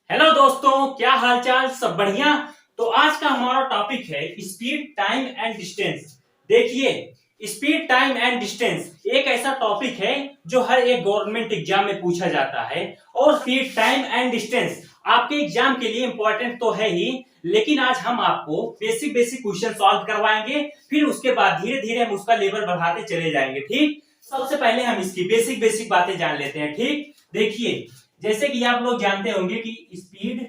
Hello दोस्तों, क्या हालचाल? सब बढ़िया। तो आज का हमारा टॉपिक है स्पीड, टाइम एंड डिस्टेंस। देखिए, स्पीड, टाइम एंड डिस्टेंस एक ऐसा टॉपिक है जो हर एक गवर्नमेंट एग्जाम में पूछा जाता है। और स्पीड, टाइम एंड डिस्टेंस आपके एग्जाम के लिए इंपॉर्टेंट तो है ही, लेकिन आज हम आपको बेसिक बेसिक क्वेश्चन सॉल्व करवाएंगे। फिर उसके बाद धीरे धीरे हम उसका लेवल बढ़ाते चले जाएंगे। ठीक, सबसे पहले हम इसकी बेसिक बेसिक बातें जान लेते हैं। ठीक, देखिए, जैसे कि आप लोग जानते होंगे कि स्पीड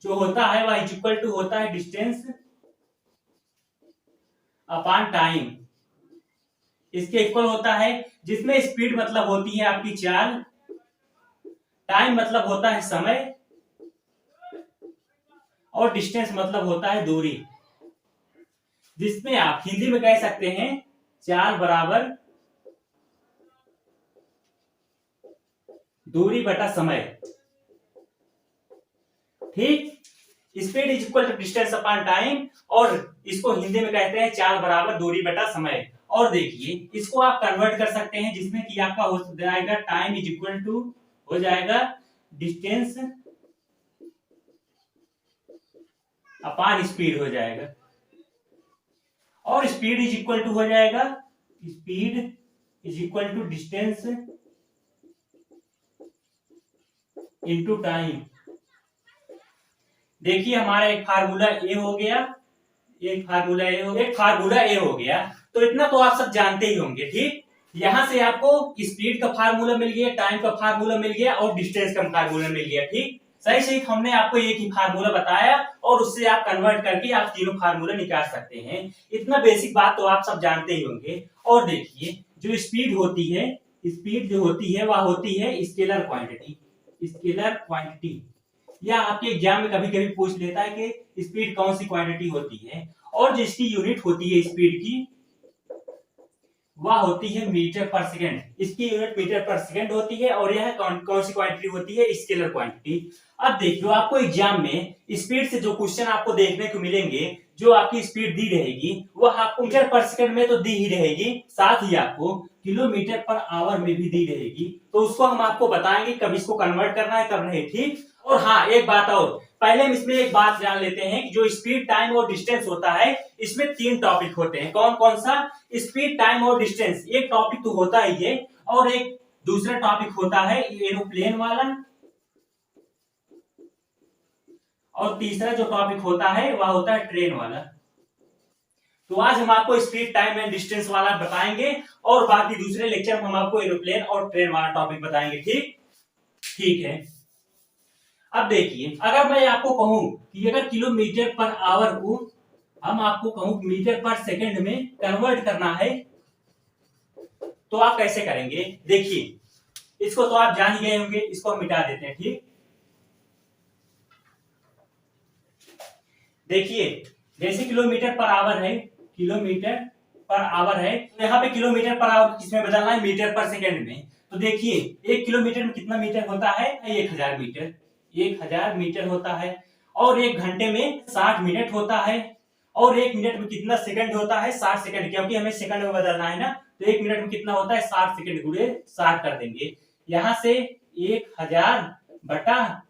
जो होता है वह इक्वल टू होता है डिस्टेंस अपॉन टाइम। इसके इक्वल होता है, जिसमें स्पीड मतलब होती है आपकी चाल, टाइम मतलब होता है समय, और डिस्टेंस मतलब होता है दूरी। जिसमें आप हिंदी में कह सकते हैं चाल बराबर दूरी बटा समय। ठीक, speed is equal to distance upon time, और इसको हिंदी में कहते हैं चाल बराबर दूरी बटा समय। और देखिए, इसको आप कन्वर्ट कर सकते हैं, जिसमें कि आपका हो जाएगा टाइम इज इक्वल टू हो जाएगा डिस्टेंस अपॉन स्पीड हो जाएगा, और स्पीड इज इक्वल टू हो जाएगा speed is equal to distance into time. देखिए, हमारा एक फार्मूला ए हो गया, एक फार्मूला ए हो गया। तो इतना तो आप सब जानते ही होंगे। ठीक, यहां से आपको स्पीड का फार्मूला मिल गया, टाइम का फार्मूला मिल गया, और डिस्टेंस का फार्मूला मिल गया। ठीक, सही सही हमने आपको एक ही फार्मूला बताया, और उससे आप कन्वर्ट करके आप तीनों फार्मूला निकाल सकते हैं। इतना बेसिक बात तो आप सब जानते ही होंगे। और देखिए, जो स्पीड होती है, स्पीड जो होती है वह होती है स्केलर क्वांटिटी। स्केलर क्वांटिटी, या आपके एग्जाम में कभी कभी पूछ लेता है कि स्पीड कौन सी क्वांटिटी होती है, और जिसकी यूनिट होती है स्पीड की वह होती है मीटर पर सेकंड। इसकी यूनिट मीटर पर सेकंड होती है, और यह कौन सी क्वांटिटी होती है? Scalar quantity. अब देखियो, आपको एग्जाम में स्पीड से जो क्वेश्चन आपको देखने को मिलेंगे, जो आपकी स्पीड दी रहेगी वह आपको मीटर पर सेकंड में तो दी ही रहेगी, साथ ही आपको किलोमीटर पर आवर में भी दी रहेगी। तो उसको हम आपको बताएंगे कब इसको कन्वर्ट करना है, कब नहीं। ठीक, और हाँ, एक बात और, पहले हम इसमें एक बात जान लेते हैं कि जो स्पीड, टाइम और डिस्टेंस होता है, इसमें तीन टॉपिक होते हैं। कौन कौन सा? स्पीड, टाइम और डिस्टेंस, एक टॉपिक तो होता ही है, और एक दूसरा टॉपिक होता है एरोप्लेन वाला, और तीसरा जो टॉपिक होता है वह होता है ट्रेन वाला। तो आज हम आपको स्पीड, टाइम एंड डिस्टेंस वाला बताएंगे, और बाकी दूसरे लेक्चर में हम आपको एरोप्लेन और ट्रेन वाला टॉपिक बताएंगे। ठीक, ठीक है। अब देखिए, अगर मैं आपको कहूं कि अगर किलोमीटर पर आवर को हम आपको कहूं मीटर पर सेकंड में कन्वर्ट करना है, तो आप कैसे करेंगे? देखिए, इसको तो आप जान ही गए होंगे, इसको हम मिटा देते हैं। ठीक, देखिए, जैसे किलोमीटर पर आवर है, किलोमीटर पर आवर है, तो यहाँ पे किलोमीटर पर आवर किसमें बदलना है? मीटर पर सेकंड में। तो देखिए, एक किलोमीटर में कितना मीटर होता है? 1000 मीटर। 1000 मीटर होता है, और एक घंटे में 60 मिनट होता है, और एक मिनट में कितना सेकंड होता है? 60 सेकंड, क्योंकि हमें सेकंड में बदलना है ना। तो एक मिनट में कितना होता है? 60 सेकंड गुणे 60 कर देंगे। यहां से 1000 बटा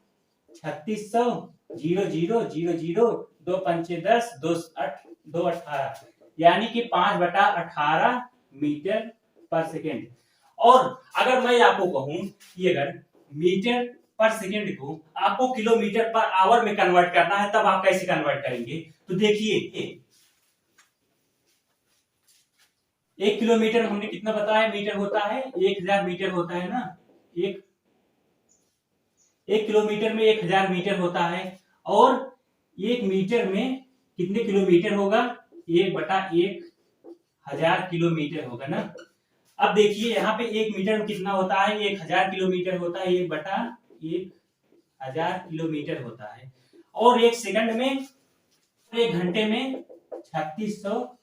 3600, 0000, 2 पंचे 10, 2 18, यानी कि 5 बटा 18 मीटर पर सेकेंड। और अगर मैं आपको कहूं कि अगर मीटर पर सेकेंड को आपको किलोमीटर पर आवर में कन्वर्ट करना है, तब आप कैसे कन्वर्ट करेंगे? तो देखिए, 1 किलोमीटर हमने कितना बताया मीटर होता है? 1000 मीटर होता है ना। एक किलोमीटर में 1000 मीटर होता है, और 1 मीटर में कितने किलोमीटर होगा? 1/1000 किलोमीटर होगा ना। अब देखिए, यहाँ पे 1 मीटर में कितना होता है? 1000 किलोमीटर होता है, 1/1000 किलोमीटर होता है। और एक सेकंड में, एक घंटे में 3600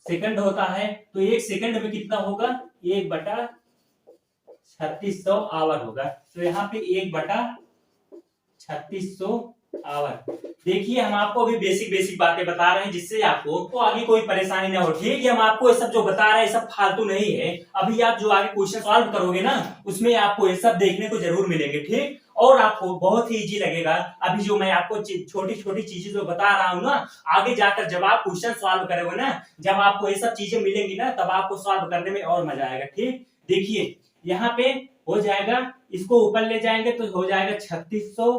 सेकंड होता है, तो एक सेकंड में कितना होगा? 1/3600 आवर होगा। तो यहाँ पे 1/3600 आवर। देखिए, हम आपको अभी बेसिक बेसिक बातें बता रहे हैं, जिससे आपको आगे कोई परेशानी ना हो। ठीक है, हम आपको ये सब जो बता रहे हैं सब फालतू नहीं है। अभी आप जो आगे क्वेश्चन सॉल्व करोगे ना, उसमें आपको ये सब देखने को जरूर मिलेंगे। ठीक, और आपको बहुत ही इजी लगेगा। अभी जो मैं आपको छोटी छोटी चीजें जो बता रहा हूँ ना, आगे जाकर जब आप क्वेश्चन सॉल्व करोगे ना, जब आपको ये सब चीजें मिलेंगी ना, तब आपको सॉल्व करने में और मजा आएगा। ठीक, देखिए यहाँ पे हो जाएगा, इसको ऊपर ले जाएंगे तो हो जाएगा 3600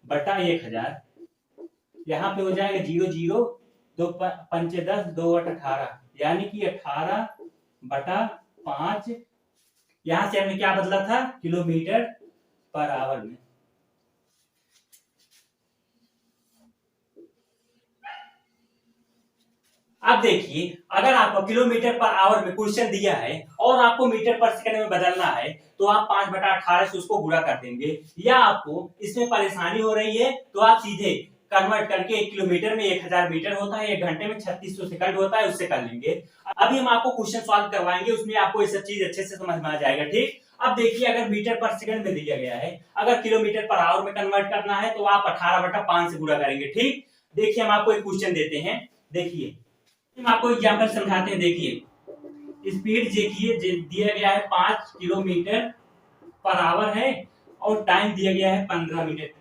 बटा 1000। यहाँ पे हो जाएगा 0 0 2 पंचे 10 2 8 18, यानी कि 18 बटा 5। यहां से हमने क्या बदला था, किलोमीटर पर आवर में। अब देखिए, अगर आपको किलोमीटर पर आवर में क्वेश्चन दिया है और आपको मीटर पर सेकंड में बदलना है, तो आप 5 बटा 18 से उसको गुणा कर देंगे। या आपको इसमें परेशानी हो रही है तो आप सीधे कन्वर्ट करके 1 किलोमीटर में 1000 मीटर होता है, 1 घंटे में 3600 सेकंड होता है, उससे कर लेंगे। अभी हम आपको क्वेश्चन सॉल्व करवाएंगे, उसमें आपको ये सब चीज अच्छे से समझ में आ जाएगा। ठीक, अब देखिए, अगर मीटर पर सेकंड में दिया गया है, अगर किलोमीटर पर आवर में कन्वर्ट करना है तो आप 18 बटा 5 से गुणा करेंगे। ठीक, देखिए हम आपको एक क्वेश्चन देते हैं, देखिए हम आपको एग्जाम्पल समझाते हैं। देखिए स्पीड देखिए दिया गया है 5 किलोमीटर पर आवर है और टाइम दिया गया है 15 मिनट।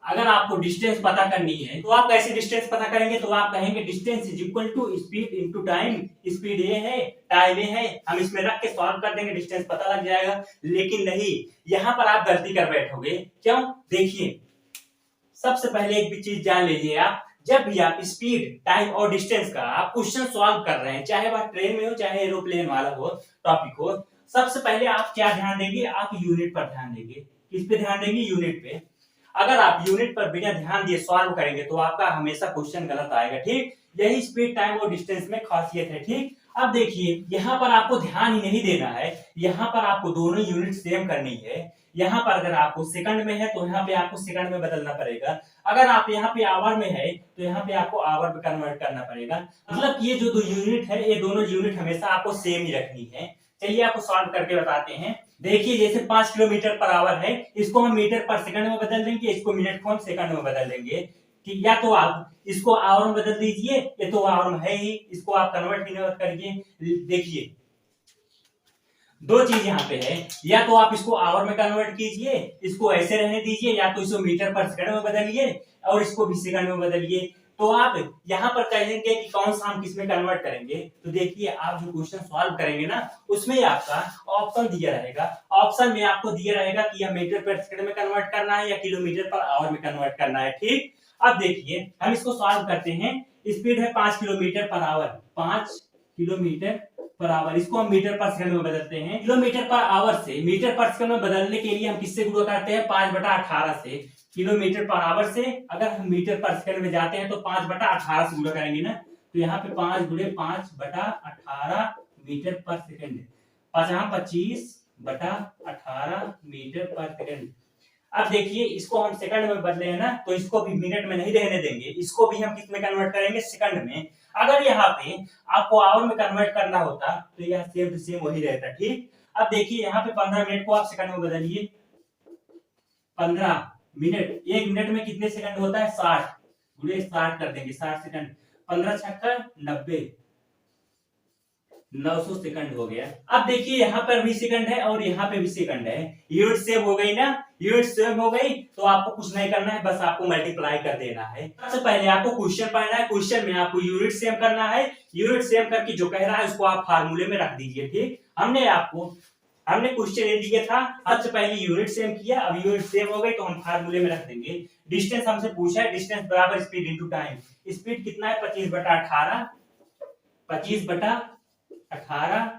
अगर आपको डिस्टेंस पता करनी है तो आप कैसे डिस्टेंस पता करेंगे, तो आप कहेंगे distance is equal to speed into time. Speed ये है, टाइम ये है, हम इसमें रख के सॉल्व कर देंगे, डिस्टेंस पता लग जाएगा। लेकिन नहीं, यहां पर आप गलती कर बैठोगे। क्यों, देखिए सबसे पहले एक भी चीज जान लीजिए, आप जब भी आप स्पीड, टाइम और डिस्टेंस का आप क्वेश्चन सॉल्व कर रहे हैं, चाहे वह ट्रेन में हो चाहे एरोप्लेन वाला हो टॉपिक हो, सबसे पहले आप क्या ध्यान देंगे, आप यूनिट पर ध्यान देंगे। किस पे ध्यान देंगे, यूनिट पे। अगर आप यूनिट पर बिना ध्यान दिए सॉल्व करेंगे तो आपका हमेशा क्वेश्चन गलत आएगा। ठीक, यही स्पीड, टाइम और डिस्टेंस में खासियत है। ठीक, अब देखिए यहाँ पर आपको ध्यान ही नहीं देना है, यहाँ पर आपको दोनों यूनिट सेम करनी है। यहाँ पर अगर आपको सेकंड में है तो यहाँ पे आपको सेकंड में बदलना पड़ेगा। अगर आप यहाँ पे आवर में है तो यहाँ पे आपको आवर में कन्वर्ट करना पड़ेगा। मतलब ये जो दो यूनिट है, ये दोनों यूनिट हमेशा आपको सेम ही रखनी है। चलिए आपको सॉल्व करके बताते हैं। देखिए जैसे 5 किलोमीटर पर आवर है, इसको हम मीटर पर सेकंड में बदल देंगे, इसको मिनट को हम सेकंड में बदल देंगे। कि या तो आप इसको आवर में बदल दीजिए, ये तो आवर में है ही, इसको आप कन्वर्ट ही मत करिए। देखिए दो चीज यहाँ पे है, या तो आप इसको आवर में कन्वर्ट कीजिए, इसको ऐसे रहने दीजिए, या तो इसको मीटर पर सेकंड में बदलिए और इसको भी सेकंड में बदलिए। तो आप यहाँ पर कहेंगे कि कौन सा हम किस में कन्वर्ट करेंगे, तो देखिए आप जो क्वेश्चन सॉल्व करेंगे ना, उसमें आपका ऑप्शन दिया रहेगा। ऑप्शन में आपको दिया रहेगा कि यह मीटर पर सेकंड में कन्वर्ट करना है या किलोमीटर पर आवर में कन्वर्ट करना है। ठीक, अब देखिए हम इसको सॉल्व करते हैं। स्पीड है 5 kilometre per our, 5 kilometre per our, इसको हम मीटर पर सेकंड में बदलते हैं। किलोमीटर पर आवर से मीटर पर सेकंड में बदलने के लिए हम किससे गुणा करते हैं, 5 बटा 18 से। किलोमीटर पर आवर से अगर हम मीटर पर सेकंड में जाते हैं तो 5 बटा 18 से गुणा करेंगे ना, तो यहाँ पे 5 गुणे 5 बटा 18 मीटर पर सेकंड, 25 बटा 18 मीटर पर सेकंड। अब देखिए इसको हम सेकंड में बदले हैं ना, तो इसको भी मिनट में नहीं रहने देंगे, इसको भी हम किस में कन्वर्ट करेंगे, सेकंड में। अगर यहाँ पे आपको आवर में कन्वर्ट करना होता तो यह सेम टू सेम वही रहता। ठीक, अब देखिए यहाँ पे 15 मिनट को आप सेकंड में बदलिए। 15 मिनट, 1 मिनट में कितने सेकंड होता है, 60 गुणे 60 कर देंगे, 60 सेकंड। 15 छक्का 90, 900 सेकंड हो गया। अब देखिए यहाँ पर भी सेकंड है और यहाँ पे भी सेकंड है, यूनिट सेम हो गई ना, यूनिट सेम हो गई तो आपको कुछ नहीं करना है, बस आपको मल्टीप्लाई कर देना है। सबसे पहले आपको क्वेश्चन पढ़ना है, क्वेश्चन में आपको यूनिट सेम करना है, यूनिट सेम करके जो कह रहा है उसको आप फार्मूले में रख दीजिए। ठीक, हमने क्वेश्चन ये दिया था, सबसे पहले यूनिट सेम किया, अब यूनिट सेम हो गई तो हम फार्मूले में रख देंगे। डिस्टेंस हमसे पूछा है, डिस्टेंस बराबर स्पीड इनटू टाइम। स्पीड कितना है, 25 बटा 18, 25 बटा 18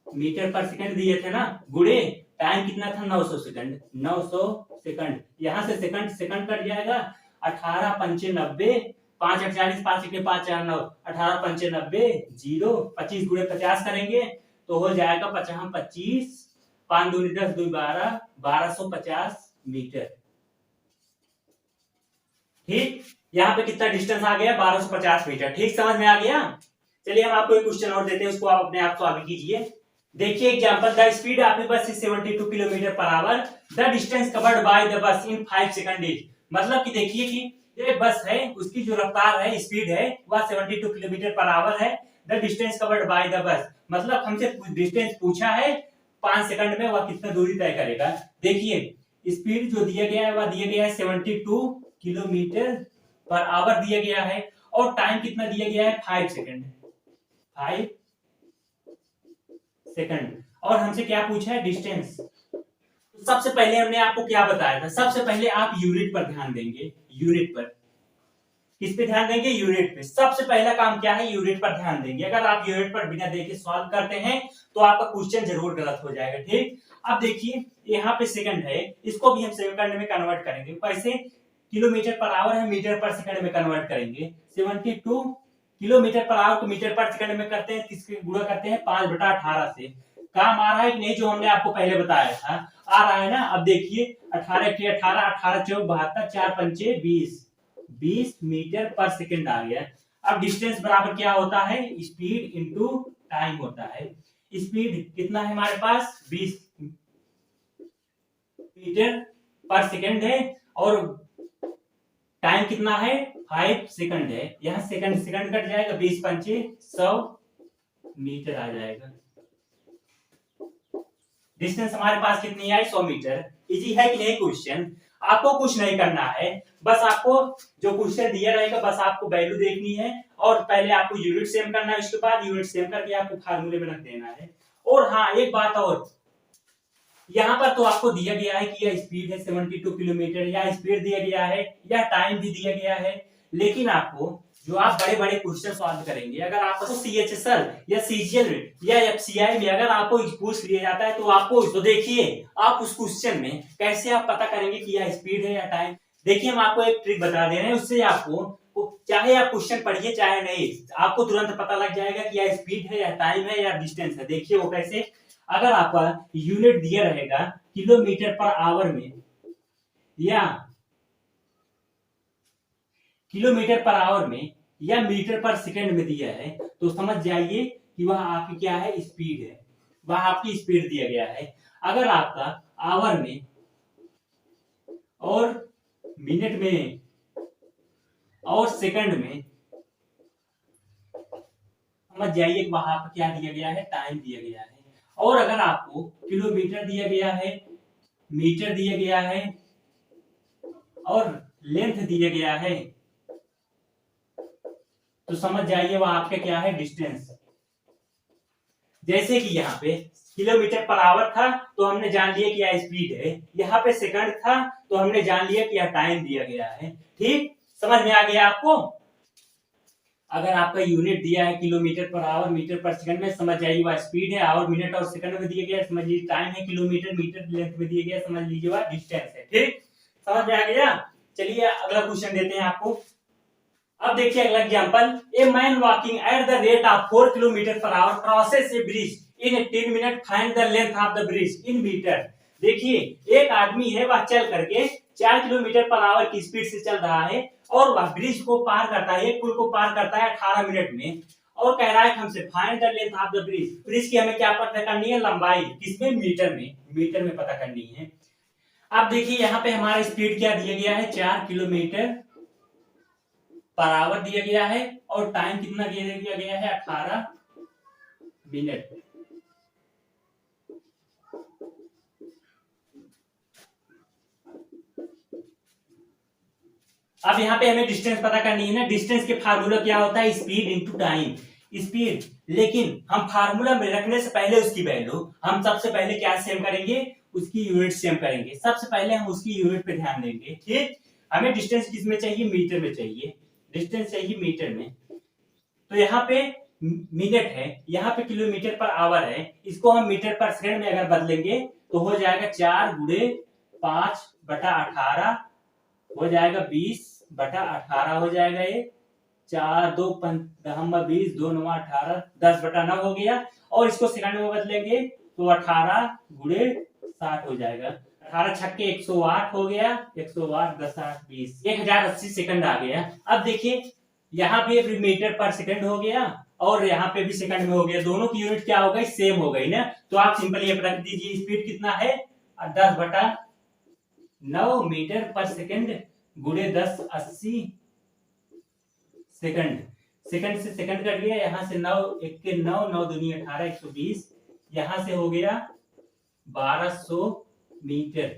मीटर पर सेकंड दिए थे ना, गुणे टाइम कितना था, 900 सेकंड, 900 सेकंड। यहां से सेकंड सेकंड कट जाएगा, 18 पंचे 90, 5 48, 5 1 5 4 9, 18 पंचे 90, 0, 25 गुणे 50 करेंगे तो हो जाएगा 50 25, 5 दूनी 10 2 12, 1250 मीटर। ठीक, यहाँ पे कितना डिस्टेंस आ गया, 1250 मीटर। ठीक, समझ में आ गया। चलिए हम आपको एक क्वेश्चन और देते हैं, उसको आप अपने आप सॉल्व कीजिए। देखिए example, the speed of the bus is 72 kilometre per hour, the distance covered by the bus in 5 second is. मतलब कि देखिए कि ये बस है, उसकी जो रफ्तार है, स्पीड है, वह 72 किलोमीटर पर आवर है। The distance covered by the bus, मतलब हमसे डिस्टेंस पूछा है 5 सेकंड में वह कितना दूरी तय करेगा। देखिए स्पीड जो दिया गया है वह दिया गया है 72 किलोमीटर पर आवर दिया गया है, और टाइम कितना दिया गया है 5 सेकंड, 5 सेकंड। और हमसे क्या पूछा है, डिस्टेंस। सबसे पहले हमने आपको क्या बताया था, सबसे पहले आप यूनिट पर ध्यान देंगे, यूनिट पर। किस पे ध्यान देंगे, यूनिट पे। सबसे पहला काम क्या है, यूनिट पर ध्यान देंगे। अगर आप यूनिट पर बिना देखे सॉल्व करते हैं तो आपका क्वेश्चन जरूर गलत हो जाएगा, ठीक। अब देखिए यहाँ पे सेकंड है, इसको भी हम सेकंड में कन्वर्ट करेंगे। कैसे, किलोमीटर पर आवर है, मीटर पर सेकंड में कन्वर्ट करेंगे। 72 किलोमीटर पर आवर को मीटर पर सेकंड में करते हैं, किसके गुणा करते हैं 5/18 से। काम आ रहा है कि नहीं, जो हमने आपको पहले बताया था, आ रहा है ना। अब देखिए 18 के 18, 18 चौक 72, 4 पंचे 20 मीटर पर सेकंड आ गया। अब डिस्टेंस बराबर क्या होता है, स्पीड इंटू टाइम होता है। स्पीड कितना है हमारे पास 20 मीटर पर सेकंड है, और टाइम कितना है 5 सेकंड है। यहाँ सेकंड सेकंड कट जाएगा, 20 पंचे 100 मीटर आ जाएगा। डिस्टेंस हमारे पास कितनी आई, 100 मीटर। इजी है कि नहीं क्वेश्चन। आपको कुछ नहीं करना है, बस आपको जो क्वेश्चन दिया रहेगा बस आपको वैल्यू देखनी है, और पहले आपको यूनिट सेम करना है, उसके बाद यूनिट सेम करके आपको फार्मूले में रख देना है। और हाँ एक बात और, यहाँ पर तो आपको दिया गया है कि यह स्पीड है 72 किलोमीटर, या स्पीड दिया गया है या टाइम भी दिया गया है, लेकिन आपको जो आप बड़े बड़े क्वेश्चन सॉल्व करेंगे, अगर आपको CHSL या CGL या FCI में अगर आपको पूछ लिया जाता है तो आपको, तो देखिए आप उस क्वेश्चन में कैसे आप पता करेंगे कि यह स्पीड है या टाइम। देखिए हम आपको एक ट्रिक बता दे रहे हैं, उससे आपको चाहे आप क्वेश्चन पढ़िए चाहे नहीं, आपको तुरंत पता लग जाएगा कि यह स्पीड है या टाइम है या डिस्टेंस है। देखिए वो कैसे, अगर आपका यूनिट दिया रहेगा किलोमीटर पर आवर में या किलोमीटर पर आवर में या मीटर पर सेकंड में दिया है, तो समझ जाइए कि वह आपकी क्या है, स्पीड है, वह आपकी स्पीड दिया गया है। अगर आपका आवर में और मिनट में और सेकंड में, समझ जाइए वहां पर क्या दिया गया है, टाइम दिया गया है। और अगर आपको किलोमीटर दिया गया है, मीटर दिया गया है और लेंथ दिया गया है, तो समझ जाइए वह आपका क्या है, डिस्टेंस। जैसे कि यहाँ पे किलोमीटर पर आवर था तो हमने जान लिया कि यह स्पीड है, यहाँ पे सेकंड था तो हमने जान लिया कि यह टाइम दिया गया है। ठीक, समझ में आ गया आपको। अगर आपका यूनिट दिया है किलोमीटर पर आवर मीटर पर सेकंड में, समझ जाइए वह स्पीड है। आवर मिनट और सेकंड में दिया गया, समझ लीजिए टाइम है। किलोमीटर मीटर लेंथ में दिया गया, समझ लीजिए वह डिस्टेंस है। ठीक, समझ में आ गया। चलिए अगला क्वेश्चन देते हैं आपको। अब देखिए अगला example, a man walking at the rate of 4 kilometre per hour crosses a bridge in 10 minute, find the length of the bridge in metre. देखिए एक आदमी है, वह चल करके 4 किलोमीटर पर आवर की स्पीड से चल रहा है, और वह ब्रिज को पार करता है, एक पुल को पार करता है 18 मिनट में, और कह रहा है कि हमसे find the length of the bridge. Bridge की हमें क्या पता करनी है, लंबाई। किसमें, मीटर में, मीटर में पता करनी है। अब देखिए यहाँ पे हमारा स्पीड क्या दिया गया है, 4 किलोमीटर पर आवर दिया गया है, और टाइम कितना दिया गया है, 18 मिनट। अब यहाँ पे हमें डिस्टेंस पता करनी है ना। डिस्टेंस के फार्मूला क्या होता है, स्पीड इंटू टाइम, स्पीड। लेकिन हम फार्मूला में रखने से पहले उसकी वैल्यू हम सबसे पहले क्या सेम करेंगे, उसकी यूनिट सेम करेंगे। सबसे पहले हम उसकी यूनिट पे ध्यान देंगे। ठीक, हमें डिस्टेंस किसमें चाहिए, मीटर में चाहिए, डिस्टेंस चाहिए मीटर में। तो यहाँ पे मिनट है, यहाँ पे किलोमीटर पर आवर है, इसको हम मीटर पर सेकंड में अगर बदलेंगे तो हो जाएगा 4 गुणे 5/18 हो जाएगा 20/18 हो जाएगा। ये 4 2 20 2 9 18 10/9 हो गया। और इसको सेकंड में बदलेंगे तो 18 गुणे 60 हो जाएगा। 18 छक्के 108 हो गया, 108 10 8 20, 1080 सेकंड आ गया। अब देखिए यहाँ पे भी मीटर पर सेकंड हो गया, और यहाँ पे भी सेकंड में हो गया। दोनों की यूनिट क्या हो गई, सेम हो गई ना। तो आप सिंपल ये रख दीजिए, स्पीड कितना है 10/9 मीटर पर सेकंड गुणे 10 80 सेकंड। सेकंड से सेकंड कट गया, यहाँ से 9 1 के 9 9 दूनी 18 120, यहाँ से हो गया 1200 मीटर।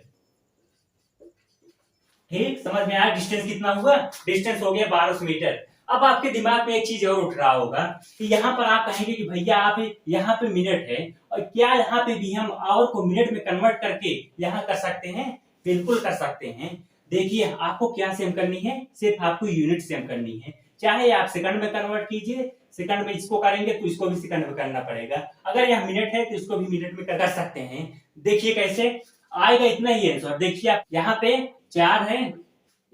ठीक, समझ में आया डिस्टेंस कितना हुआ? डिस्टेंस हो गया 1200 मीटर। अब आपके दिमाग में एक चीज और उठ रहा होगा कि यहाँ पर आप कहेंगे कि भैया आप यहाँ पे मिनट है, और क्या यहाँ पे भी हम आवर को मिनट में कन्वर्ट करके यहाँ कर सकते हैं? बिल्कुल कर सकते हैं। देखिए आपको क्या सेम करनी है, सिर्फ आपको यूनिट सेम करनी है। चाहे आप सेकंड में कन्वर्ट कीजिए, सेकंड में इसको करेंगे तो इसको भी सेकंड में करना पड़ेगा। अगर यह मिनट है तो इसको भी मिनट में कर सकते हैं। देखिए कैसे आएगा, इतना ही आंसर। देखिए आप यहाँ पे 4 है,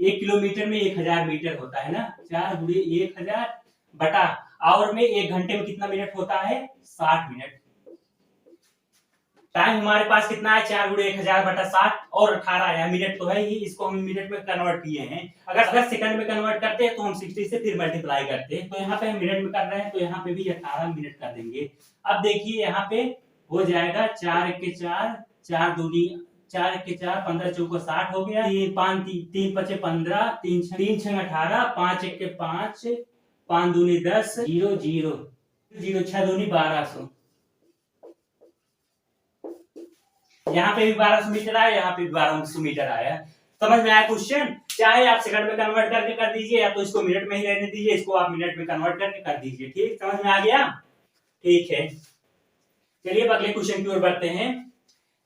1 किलोमीटर में 1000 मीटर होता है ना, 4 गुणे 1000 बटा आवर में 1 घंटे में कितना मिनट होता है? 60 मिनट। टाइम हमारे पास कितना है? 4 गुणे 1000 बटा 60 और 18 है, मिनट तो है ही, इसको हम मिनट में कन्वर्ट किए हैं। अगर सेकंड में कन्वर्ट करते हैं तो हम 60 से फिर मल्टीप्लाई करते हैं, तो यहाँ पे हम मिनट में कर रहे हैं तो यहाँ पे भी 18 मिनट कर देंगे। अब देखिए यहाँ पे हो जाएगा 4 1 के 4, 4 दूनी 4 1 के 4, 15 चौको 60 हो गया, 3 5 15, 3 6 18, 5 1 के 5, 5 दूनी 10, 0 0 0 6 दूनी 1200। यहाँ पे भी 1200 मीटर आया, यहाँ पे भी 1200 मीटर आया। समझ में आया क्वेश्चन? चाहे आप सेकंड में कन्वर्ट करके कर दीजिए, या तो इसको मिनट में ही रहने दीजिए, इसको आप मिनट में कन्वर्ट करके कर दीजिए। ठीक, समझ में आ गया? ठीक है, चलिए अगले क्वेश्चन की ओर बढ़ते हैं।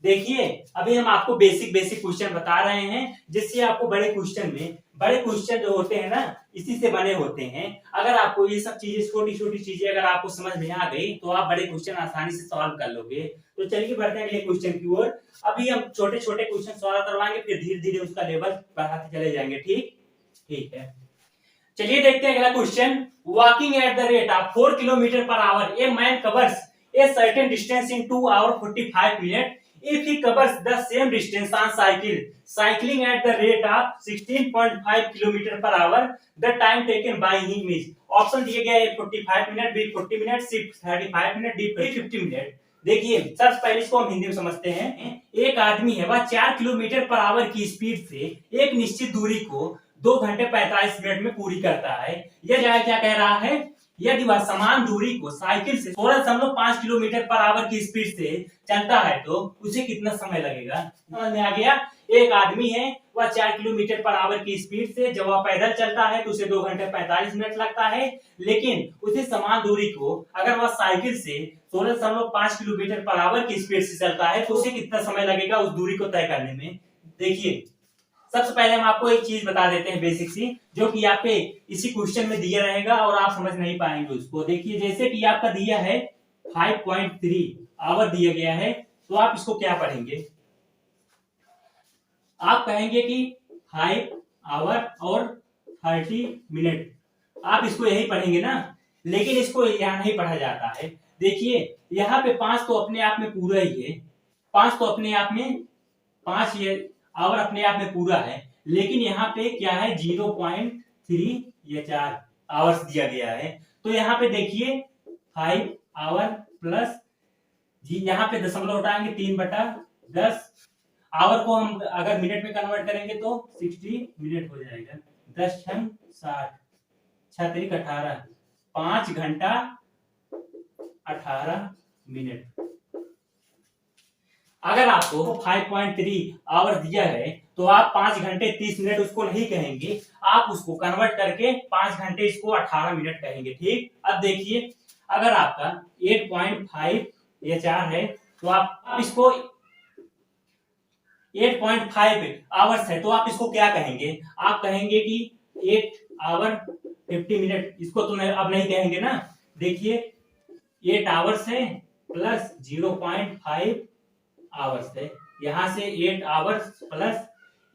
देखिए अभी हम आपको बेसिक क्वेश्चन बता रहे हैं, जिससे आपको बड़े क्वेश्चन जो होते हैं ना, इसी से बने होते हैं। अगर आपको ये सब चीजें, छोटी छोटी चीजें अगर आपको समझ में आ गई तो आप बड़े क्वेश्चन आसानी से सॉल्व कर लोगे। तो चलिए बढ़ते हैं अगले क्वेश्चन की ओर। अभी हम छोटे छोटे क्वेश्चन सॉल्व करवाएंगे, फिर धीरे धीरे उसका लेवल बढ़ाते चले जाएंगे। ठीक है, चलिए देखते हैं अगला question. Walking at the rate of 4 kilometre per our, a man covers a certain distance in 2 hours 45 minutes. If he covers the same distance on cycling at the rate of 16.5 km per hour, the time taken by him is, option दिए गए 45 minute, B 40 minute, सी 35 minute, D 50 minute. देखिए सबसे पहले इसको हम हिंदी में समझते हैं। एक आदमी है, वह 4 किलोमीटर पर आवर की स्पीड से एक निश्चित दूरी को 2 घंटे 45 मिनट में पूरी करता है। यह क्या कह रहा है? यदि वह समान दूरी को साइकिल से 16.5 किलोमीटर पर आवर की स्पीड से चलता है तो उसे कितना समय लगेगा? समझ में आ गया? एक आदमी है, वह 4 किलोमीटर पर आवर की स्पीड से जब वह पैदल चलता है तो उसे 2 घंटे 45 मिनट लगता है, लेकिन उसी समान दूरी को अगर वह साइकिल से 16.5 किलोमीटर पर आवर की स्पीड से चलता है तो उसे कितना समय लगेगा उस दूरी को तय करने में? देखिए सबसे पहले हम आपको एक चीज बता देते हैं बेसिक सी, जो कि आपके इसी क्वेश्चन में दिया रहेगा और आप समझ नहीं पाएंगे उसको। देखिए जैसे कि आपका दिया है 5.3 आवर दिया गया है, तो आप इसको क्या पढ़ेंगे? आप कहेंगे कि 5 आवर और 30 मिनट, आप इसको यही पढ़ेंगे ना, लेकिन इसको यहाँ नहीं पढ़ा जाता है। देखिए यहाँ पे 5 तो अपने आप में पूरा ही है, 5 तो अपने आप में 5 ये आवर अपने आप में पूरा है, लेकिन यहाँ पे क्या है 0.3 या 4 आवर्स दिया गया है। तो यहाँ पे देखिए 5 आवर प्लस यहाँ पे दशमलव उठाएंगे 3/10, आवर को हम अगर मिनट में कन्वर्ट करेंगे तो 60 मिनट हो जाएगा। 10 छंग 60, 6 तिरिक 18, 5 घंटा 18 मिनट। अगर आपको 5.3 आवर दिया है तो आप 5 घंटे 30 मिनट उसको नहीं कहेंगे, आप उसको कन्वर्ट करके 5 घंटे इसको 18 मिनट कहेंगे। ठीक, अब देखिए अगर आपका 8.5 या 4 है तो आप इसको 8.5 आवर्स है तो आप इसको क्या कहेंगे? आप कहेंगे कि 8 आवर 50 मिनट, इसको तो अब नहीं कहेंगे ना। देखिए 8 आवर्स है प्लस 0.5 आवर्स है, यहां से 8 आवर्स प्लस,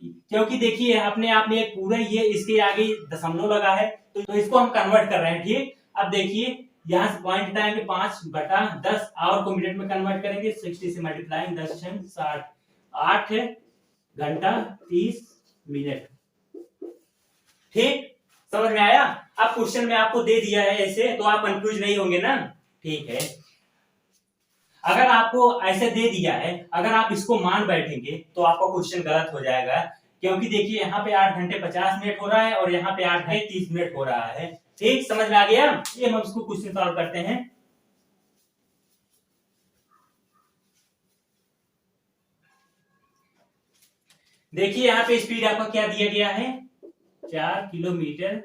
क्योंकि देखिए अपने आप में एक पूरा ही है, इसके आगे दशमलव लगा है तो इसको हम कन्वर्ट कर रहे हैं। ठीक, अब देखिए यहां से पॉइंट हटाएंगे 5/10, आवर को मिनट में कन्वर्ट करेंगे 60 से मल्टीप्लाइंग 10 छंग 60, 8 घंटा 30 मिनट। ठीक, समझ में आया? अब क्वेश्चन में आपको दे दिया है ऐसे, तो आप कंफ्यूज नहीं होंगे ना। ठीक है, अगर आपको ऐसे दे दिया है, अगर आप इसको मान बैठेंगे तो आपका क्वेश्चन गलत हो जाएगा, क्योंकि देखिए यहाँ पे 8 घंटे 50 मिनट हो रहा है और यहाँ पे 8 घंटे 30 मिनट हो रहा है। ठीक, समझ में आ गया? ये हम इसको क्वेश्चन सॉल्व करते हैं। देखिए यहाँ पे स्पीड आपका क्या दिया गया है, 4 किलोमीटर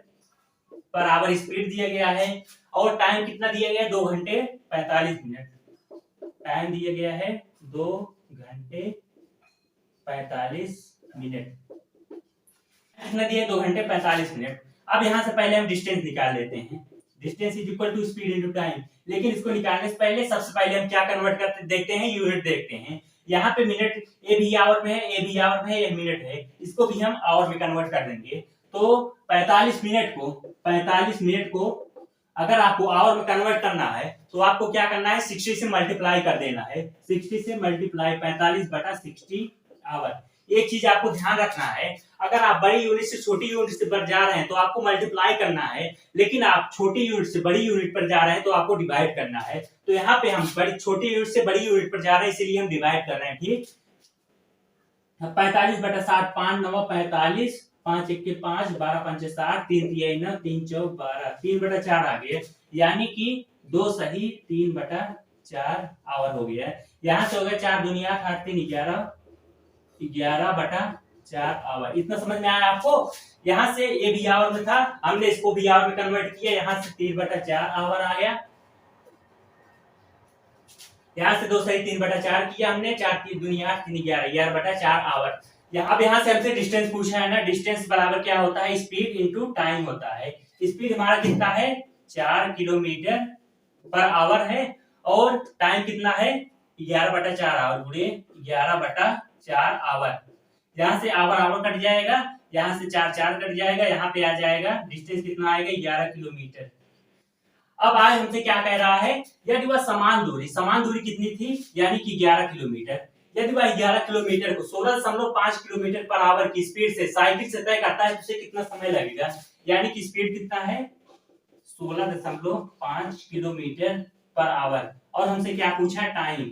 पर आवर स्पीड दिया गया है, और टाइम कितना दिया गया है, 2 घंटे 45 मिनट। टाइम दिया गया है 2 घंटे 45 मिनट। कितना दिया है, 2 घंटे 45 मिनट। अब यहाँ से पहले हम डिस्टेंस निकाल लेते हैं। Distance is equal to speed into time. लेकिन इसको निकालने से पहले सबसे पहले हम क्या कन्वर्ट करते देखते हैं, यूनिट देखते हैं। यहाँ पे मिनट ए भी आवर में है, ए भी आवर में है, ये मिनट है, इसको भी हम आवर में कन्वर्ट कर देंगे। तो 45 मिनट को अगर आपको आवर में कन्वर्ट करना है तो आपको क्या करना है, 60 से मल्टीप्लाई कर देना है। 60 से मल्टीप्लाई 45/60 आवर। एक चीज आपको ध्यान रखना है, अगर आप बड़ी यूनिट से छोटी यूनिट से बढ़ जा रहे हैं तो आपको मल्टीप्लाई करना है, लेकिन आप छोटी यूनिट से बड़ी यूनिट पर जा रहे हैं तो आपको डिवाइड करना है। तो यहाँ पे हम छोटी यूनिट से बड़ी यूनिट पर जा रहे हैं, इसीलिए हम डिवाइड कर रहे हैं। ठीक, 45/60, 5 9 45, 5 1 5, 12 5 60, 3 3 9, 3 4 12, 3/4 आ गए, यानी कि 2 सही 3/4 आवर हो गया। यहाँ से हो गया 4 दूनी 8, 8 3 11, 11/4 आवर। इतना समझ में आया आपको? यहाँ से ये भी आवर में था, हमने इसको भी आवर में कन्वर्ट किया, यहाँ से 3/4 आवर आ गया। यहाँ से 2 सही 3/4 किया हमने, 4 3 दूनी 8, 3 11, 11/4 आवर। अब यहाँ से हमसे डिस्टेंस पूछा है ना, डिस्टेंस बराबर क्या होता है, स्पीड इंटू टाइम होता है। स्पीड हमारा कितना है, 4 किलोमीटर पर आवर है, और टाइम कितना है, 11/4 आवर गुणे 11/4 आवर। यहाँ से आवर आवर कट जाएगा, यहाँ से 4 4 कट जाएगा, यहाँ पे आ जाएगा डिस्टेंस कितना आएगा, 11 किलोमीटर। अब आज हमसे क्या कह रहा है, यदि वह समान दूरी कितनी थी, यानी कि 11 किलोमीटर। यदि वह 11 किलोमीटर को 16.5 किलोमीटर पर आवर की स्पीड से साइकिल से तय करता है तो उसे कितना समय लगेगा, यानी कि स्पीड कितना है, 16.5 किलोमीटर पर आवर। और हमसे क्या पूछा है, टाइम।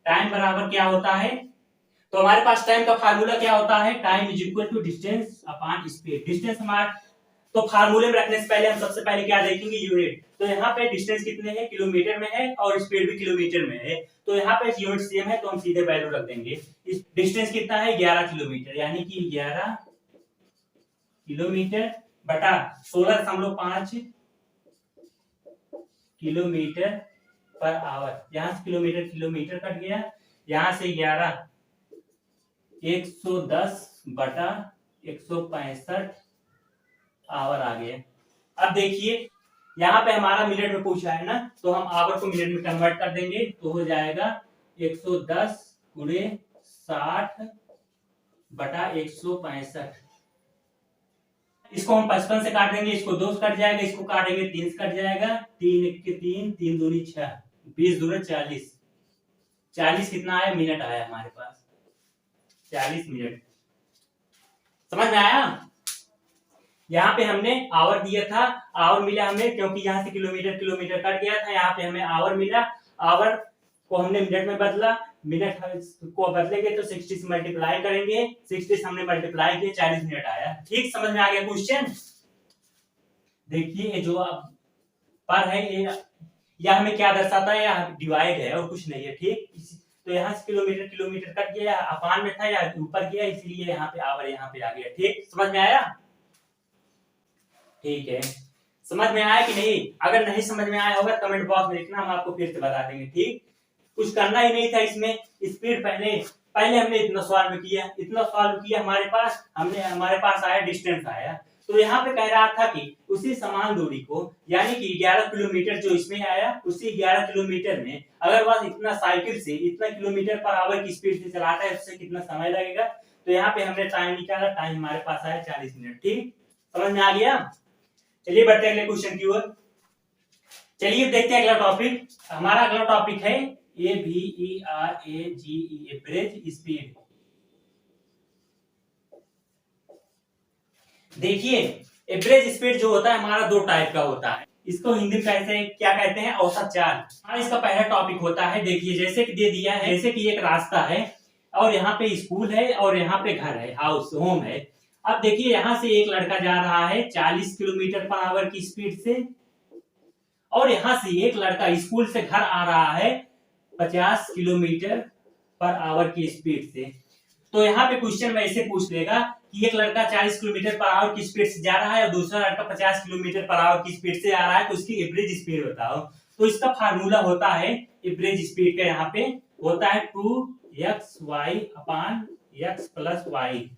टाइम बराबर क्या होता है, तो हमारे पास टाइम का फार्मूला क्या होता है, time is equal to distance upon speed. Distance हमारा, तो फार्मूले में रखने से पहले हम सबसे पहले क्या देखेंगे, यूनिट। तो यहाँ पे डिस्टेंस कितने हैं, किलोमीटर में है, और स्पीड भी किलोमीटर में है, तो यहाँ पे यूनिट सेम है तो हम सीधे वैल्यू रख देंगे। इस डिस्टेंस कितना है, 11 किलोमीटर, यानी कि 11 किलोमीटर बटा 16.5 किलोमीटर पर आवर। यहाँ से किलोमीटर किलोमीटर कट गया, यहाँ से 11 110/165 आवर आ गए। अब देखिए यहाँ पे हमारा मिनट में पूछा है ना, तो हम आवर को मिनट में कन्वर्ट कर देंगे, तो हो जाएगा 110 गुणे 60/165। इसको हम 55 से काट देंगे, इसको 2 से कट जाएगा, इसको काटेंगे 3 से कट जाएगा, 3 1 3, 3 दूनी 6, 20 दूनी 40। 40 कितना आया, मिनट आया हमारे पास, 40 मिनट। समझ में आया? यहाँ पे हमने आवर दिया था, आवर मिला हमें, क्योंकि यहाँ से किलोमीटर किलोमीटर कट गया था, यहाँ पे हमें आवर मिला। आवर को हमने मिनट में बदला, मिनट को बदलेंगे तो 60 से मल्टीप्लाई करेंगे, 60 से हमने मल्टीप्लाई किया, 40 मिनट आया। ठीक, समझ में आ गया क्वेश्चन? देखिए जो अब पर है ये, या हमें क्या दर्शाता है, या डिवाइड है और कुछ नहीं है। ठीक, तो यहाँ से किलोमीटर किलोमीटर कट गया, अपान में था या ऊपर गया, इसीलिए यहाँ पे आवर यहाँ पे आ गया। ठीक, समझ में आया? ठीक है, समझ में आया कि नहीं? अगर नहीं समझ में आया होगा कमेंट बॉक्स में लिखना, हम आपको फिर से बता देंगे। ठीक, कुछ करना ही नहीं था इसमें। स्पीड पहले हमने इतना सॉल्व किया, हमारे पास आया डिस्टेंस आया। तो यहाँ पे कह रहा था कि उसी समान दूरी को, यानी कि 11 किलोमीटर जो इसमें आया, उसी 11 किलोमीटर में अगर वह इतना साइकिल से इतना किलोमीटर पर आवर की स्पीड से चलाता है, उससे कितना समय लगेगा। तो यहाँ पे हमने टाइम निकाला, टाइम हमारे पास आया 40 मिनट। ठीक, समझ में आ गया? चलिए बढ़ते हैं अगले क्वेश्चन की ओर। चलिए देखते हैं अगला टॉपिक। हमारा अगला टॉपिक है AVERAGE, एवरेज स्पीड। देखिए एवरेज स्पीड जो होता है हमारा 2 टाइप का होता है। इसको हिंदी में क्या कहते हैं, औसत चाल। हमारा इसका पहला टॉपिक होता है, देखिए जैसे कि दे दिया है, जैसे कि एक रास्ता है और यहाँ पे स्कूल है और यहाँ पे घर है, हाउस होम है। अब देखिए यहाँ से एक लड़का जा रहा है 40 किलोमीटर पर आवर की स्पीड से, और यहाँ से एक लड़का स्कूल से घर आ रहा है 50 किलोमीटर पर आवर की स्पीड से। तो यहाँ पे क्वेश्चन में ऐसे पूछ लेगा कि एक लड़का 40 किलोमीटर पर आवर की स्पीड से जा रहा है और दूसरा लड़का 50 किलोमीटर पर आवर की स्पीड से आ रहा है, तो उसकी एवरेज स्पीड बताओ। तो इसका फार्मूला होता है एवरेज स्पीड का, यहाँ पे होता है 2xy अपान x प्लस वाई,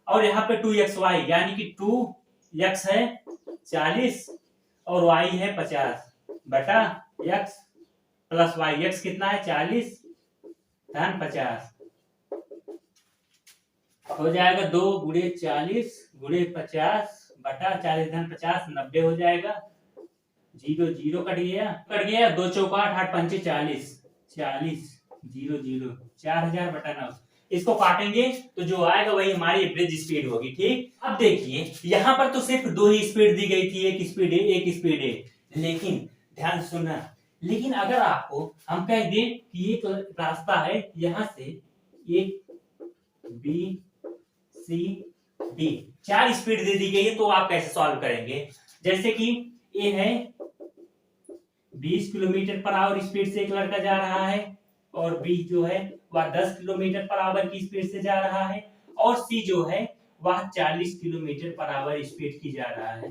और यहाँ पे 2xy यानी कि 2x है 40 और y है 50 बटा x प्लस वाई। x कितना है 40 धन 50, हो जाएगा 2 गुणे 40 गुणे 50 बटा 40 धन 50 90 हो जाएगा। 0 0 कट गया 2 चौका 8 पंचे 40 40 0 0 4000 बटा 9। इसको काटेंगे तो जो आएगा वही हमारी एवरेज स्पीड होगी। ठीक, अब देखिए यहाँ पर तो सिर्फ दो ही स्पीड दी गई थी, एक स्पीड ए एक स्पीड ए, लेकिन ध्यान सुनना, लेकिन अगर आपको हम कह दें कि एक रास्ता है यहाँ से एक बी सी डी, 4 स्पीड दे दी गई है, तो आप कैसे सॉल्व करेंगे? जैसे कि ए है 20 किलोमीटर पर आवर स्पीड से एक लड़का जा रहा है, और बी जो है वह 10 किलोमीटर पर आवर की स्पीड से जा रहा है, और सी जो है वह 40 किलोमीटर पर आवर स्पीड की जा रहा है।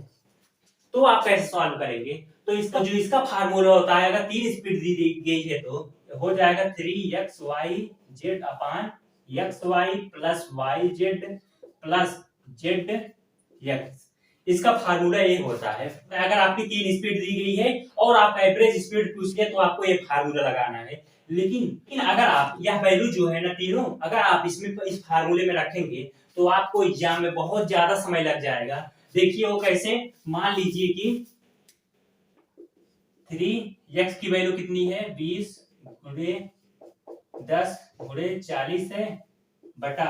तो आप कैसे सॉल्व करेंगे? तो इसका फार्मूला होता है, अगर 3 स्पीड दी गई है तो हो जाएगा 3xyz अपान xy plus yz plus zx। इसका फार्मूला ये होता है, अगर आपकी 3 स्पीड दी गई है और आप एवरेज स्पीड पूछ लिया तो आपको ये फार्मूला लगाना है। लेकिन अगर आप यह वैल्यू जो है ना तीनों, अगर आप इसमें इस फार्मूले में रखेंगे तो आपको एग्जाम में बहुत ज्यादा समय लग जाएगा। देखिए वो कैसे, मान लीजिए कि 3x की वैल्यू कितनी है 20 गुणे 10 गुणे 40 है, बटा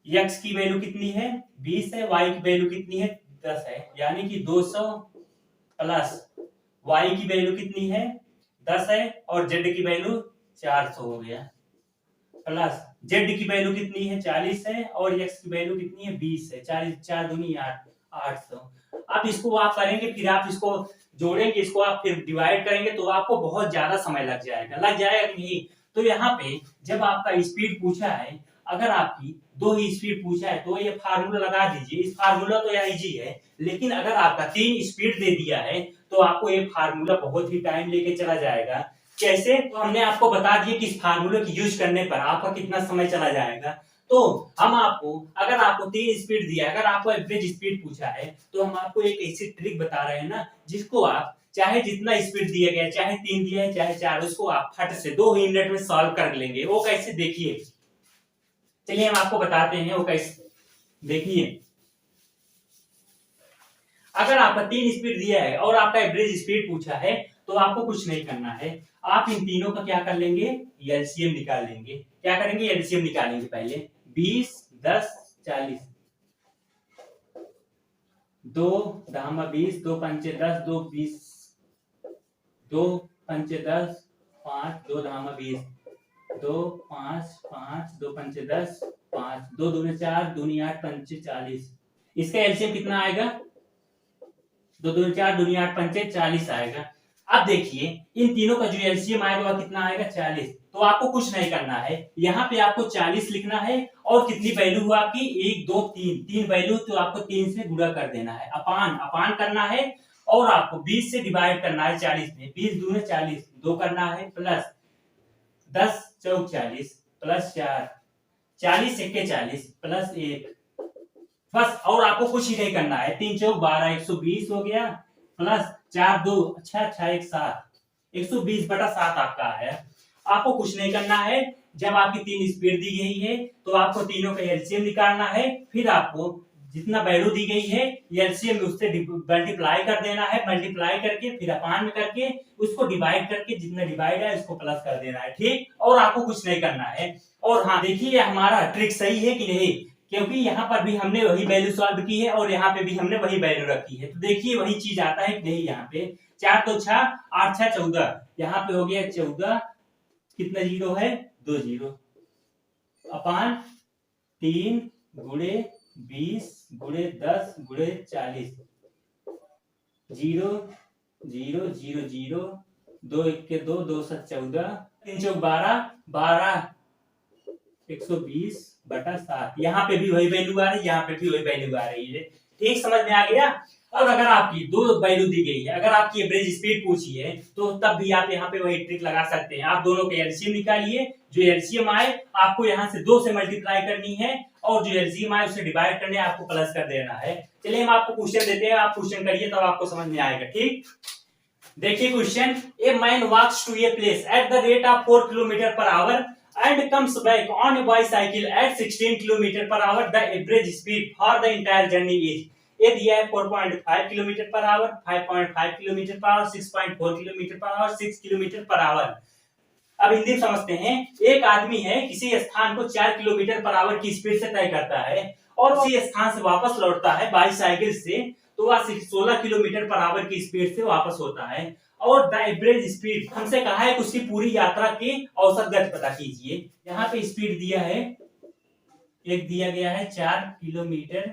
x की वैल्यू कितनी है 20 है, y की वैल्यू कितनी है 10 है, यानी कि 200 प्लस y की वैल्यू कितनी है 10 है, और z की वैल्यू 400 हो गया, प्लस z की वैल्यू कितनी है 40 है, और x की वैल्यू कितनी है 20 है, 40 4 दूनी 8 800। अब इसको आप करेंगे, फिर आप इसको जोड़ेंगे, इसको आप फिर डिवाइड करेंगे, तो आपको बहुत ज्यादा समय लग जाएगा कि नहीं? तो यहाँ पे जब आपका स्पीड पूछा है, अगर आपकी 2 ही स्पीड पूछा है तो ये फार्मूला लगा दीजिए। इस फार्मूला तो यह इजी है, लेकिन अगर आपका 3 स्पीड दे दिया है तो आपको ये फार्मूला बहुत ही टाइम लेके चला जाएगा। कैसे? तो हमने आपको बता दिया कि इस फार्मूले की यूज करने पर आपका कितना समय चला जाएगा। तो हम आपको, अगर आपको 3 स्पीड दिया, अगर आपको एवरेज स्पीड पूछा है, तो हम आपको एक ऐसी ट्रिक बता रहे हैं ना, जिसको आप चाहे जितना स्पीड दिया गया, चाहे 3 दिया है चाहे 4, उसको आप फट से 2 ही मिनट में सॉल्व कर लेंगे। वो कैसे, देखिए, चलिए हम आपको बताते हैं वो कैसे। देखिए, अगर आपका 3 स्पीड दिया है और आपका एवरेज स्पीड पूछा है, तो आपको कुछ नहीं करना है, आप इन तीनों का क्या कर लेंगे, एलसीएम निकाल लेंगे। क्या करेंगे, एलसीएम निकालेंगे। पहले 20 10 40, 2 धामा 20, 2 पंचे 10, 2 20, 2 पंचे 10, 5 2 धामा 20, 2 5 5 2 पंचे 10 5, 2 दूनी 4 दूनी 8 पंचे 40। इसका एलसीएम कितना आएगा, 2 दूनी 4 दूनी 8 पंचे 40 आएगा। अब देखिए इन तीनों का जो एलसीएम आएगा वह कितना आएगा 40। तो आपको कुछ नहीं करना है, यहाँ पे आपको 40 लिखना है, और कितनी वैल्यू हुआ आपकी 1 2 3 वैल्यू, तो आपको 3 से गुणा कर देना है, अपान करना है, और आपको 20 से डिवाइड करना है 40 में, 20 दूने 40 2 करना है, प्लस 10 चौक 40 प्लस 4 40 एके 40 प्लस 1, बस। और आपको कुछ ही नहीं करना है, 3 चौक 12 120 हो गया, प्लस 4 2 अच्छा 1 7 120 बटा 7 आपका है। आपको कुछ नहीं करना है, जब आपकी 3 स्पीड दी गई है तो आपको तीनों का एलसीएम निकालना है, फिर आपको जितना वैल्यू दी गई है एलसीएम में उससे मल्टीप्लाई कर देना है, मल्टीप्लाई करके फिर अपान में करके उसको डिवाइड करके जितना डिवाइड है उसको प्लस कर देना है। ठीक, और आपको कुछ नहीं करना है। और हाँ देखिए हमारा ट्रिक सही है कि नहीं, क्योंकि यहाँ पर भी हमने वही वैल्यू सॉल्व की है और यहाँ पे भी हमने वही वैल्यू रखी है। तो देखिए वही चीज आता है कि नहीं, यहाँ पे 4 तो 6 8 6 14, यहाँ पे हो गया 14, कितना जीरो है 2 जीरो, अपान 3 गुणे 20 गुणे 10 गुणे 40, 0 0 0 0 2 1 के 2 2 7 14, 3 चौक 12 12 120/7। यहाँ पे भी वही वैल्यू आ रही है, यहाँ पे भी वही वैल्यू आ रही है। ठीक, समझ में आ गया। और अगर आपकी दो वैल्यू दी गई है, अगर आपकी एवरेज स्पीड पूछी है, तो तब भी आप यहाँ पे वही ट्रिक लगा सकते हैं। आप दोनों के एलसीएम निकालिए, जो एलसीएम आए आपको यहाँ से 2 से मल्टीप्लाई करनी है, और जो एलसीएम आए उसे डिवाइड करने आपको प्लस कर देना है। चलिए हम आपको क्वेश्चन देते हैं, आप क्वेश्चन करिए तब आपको समझ में आएगा। ठीक, देखिए question, a man walks to a place at the rate of 4 kilometre per hour and comes back on a bicycle at 16 kilometre per hour. The average speed for the entire journey is, ये दिया है 4.5 kilometre per hour, 5.5 kilometre per hour, 6.4 kilometre per hour, 6 kilometre per hour. अब हिंदी समझते हैं। एक आदमी है, किसी स्थान को 4 किलोमीटर पर आवर की स्पीड से तय करता है और उसी स्थान से वापस लौटता है बाईसाइकिल से, तो वह 16 किलोमीटर पर आवर की स्पीड से वापस होता है। और द एवरेज स्पीड हमसे कहा है कि उसकी पूरी यात्रा की औसत गति पता कीजिए। यहाँ पे स्पीड दिया है, एक दिया गया है 4 किलोमीटर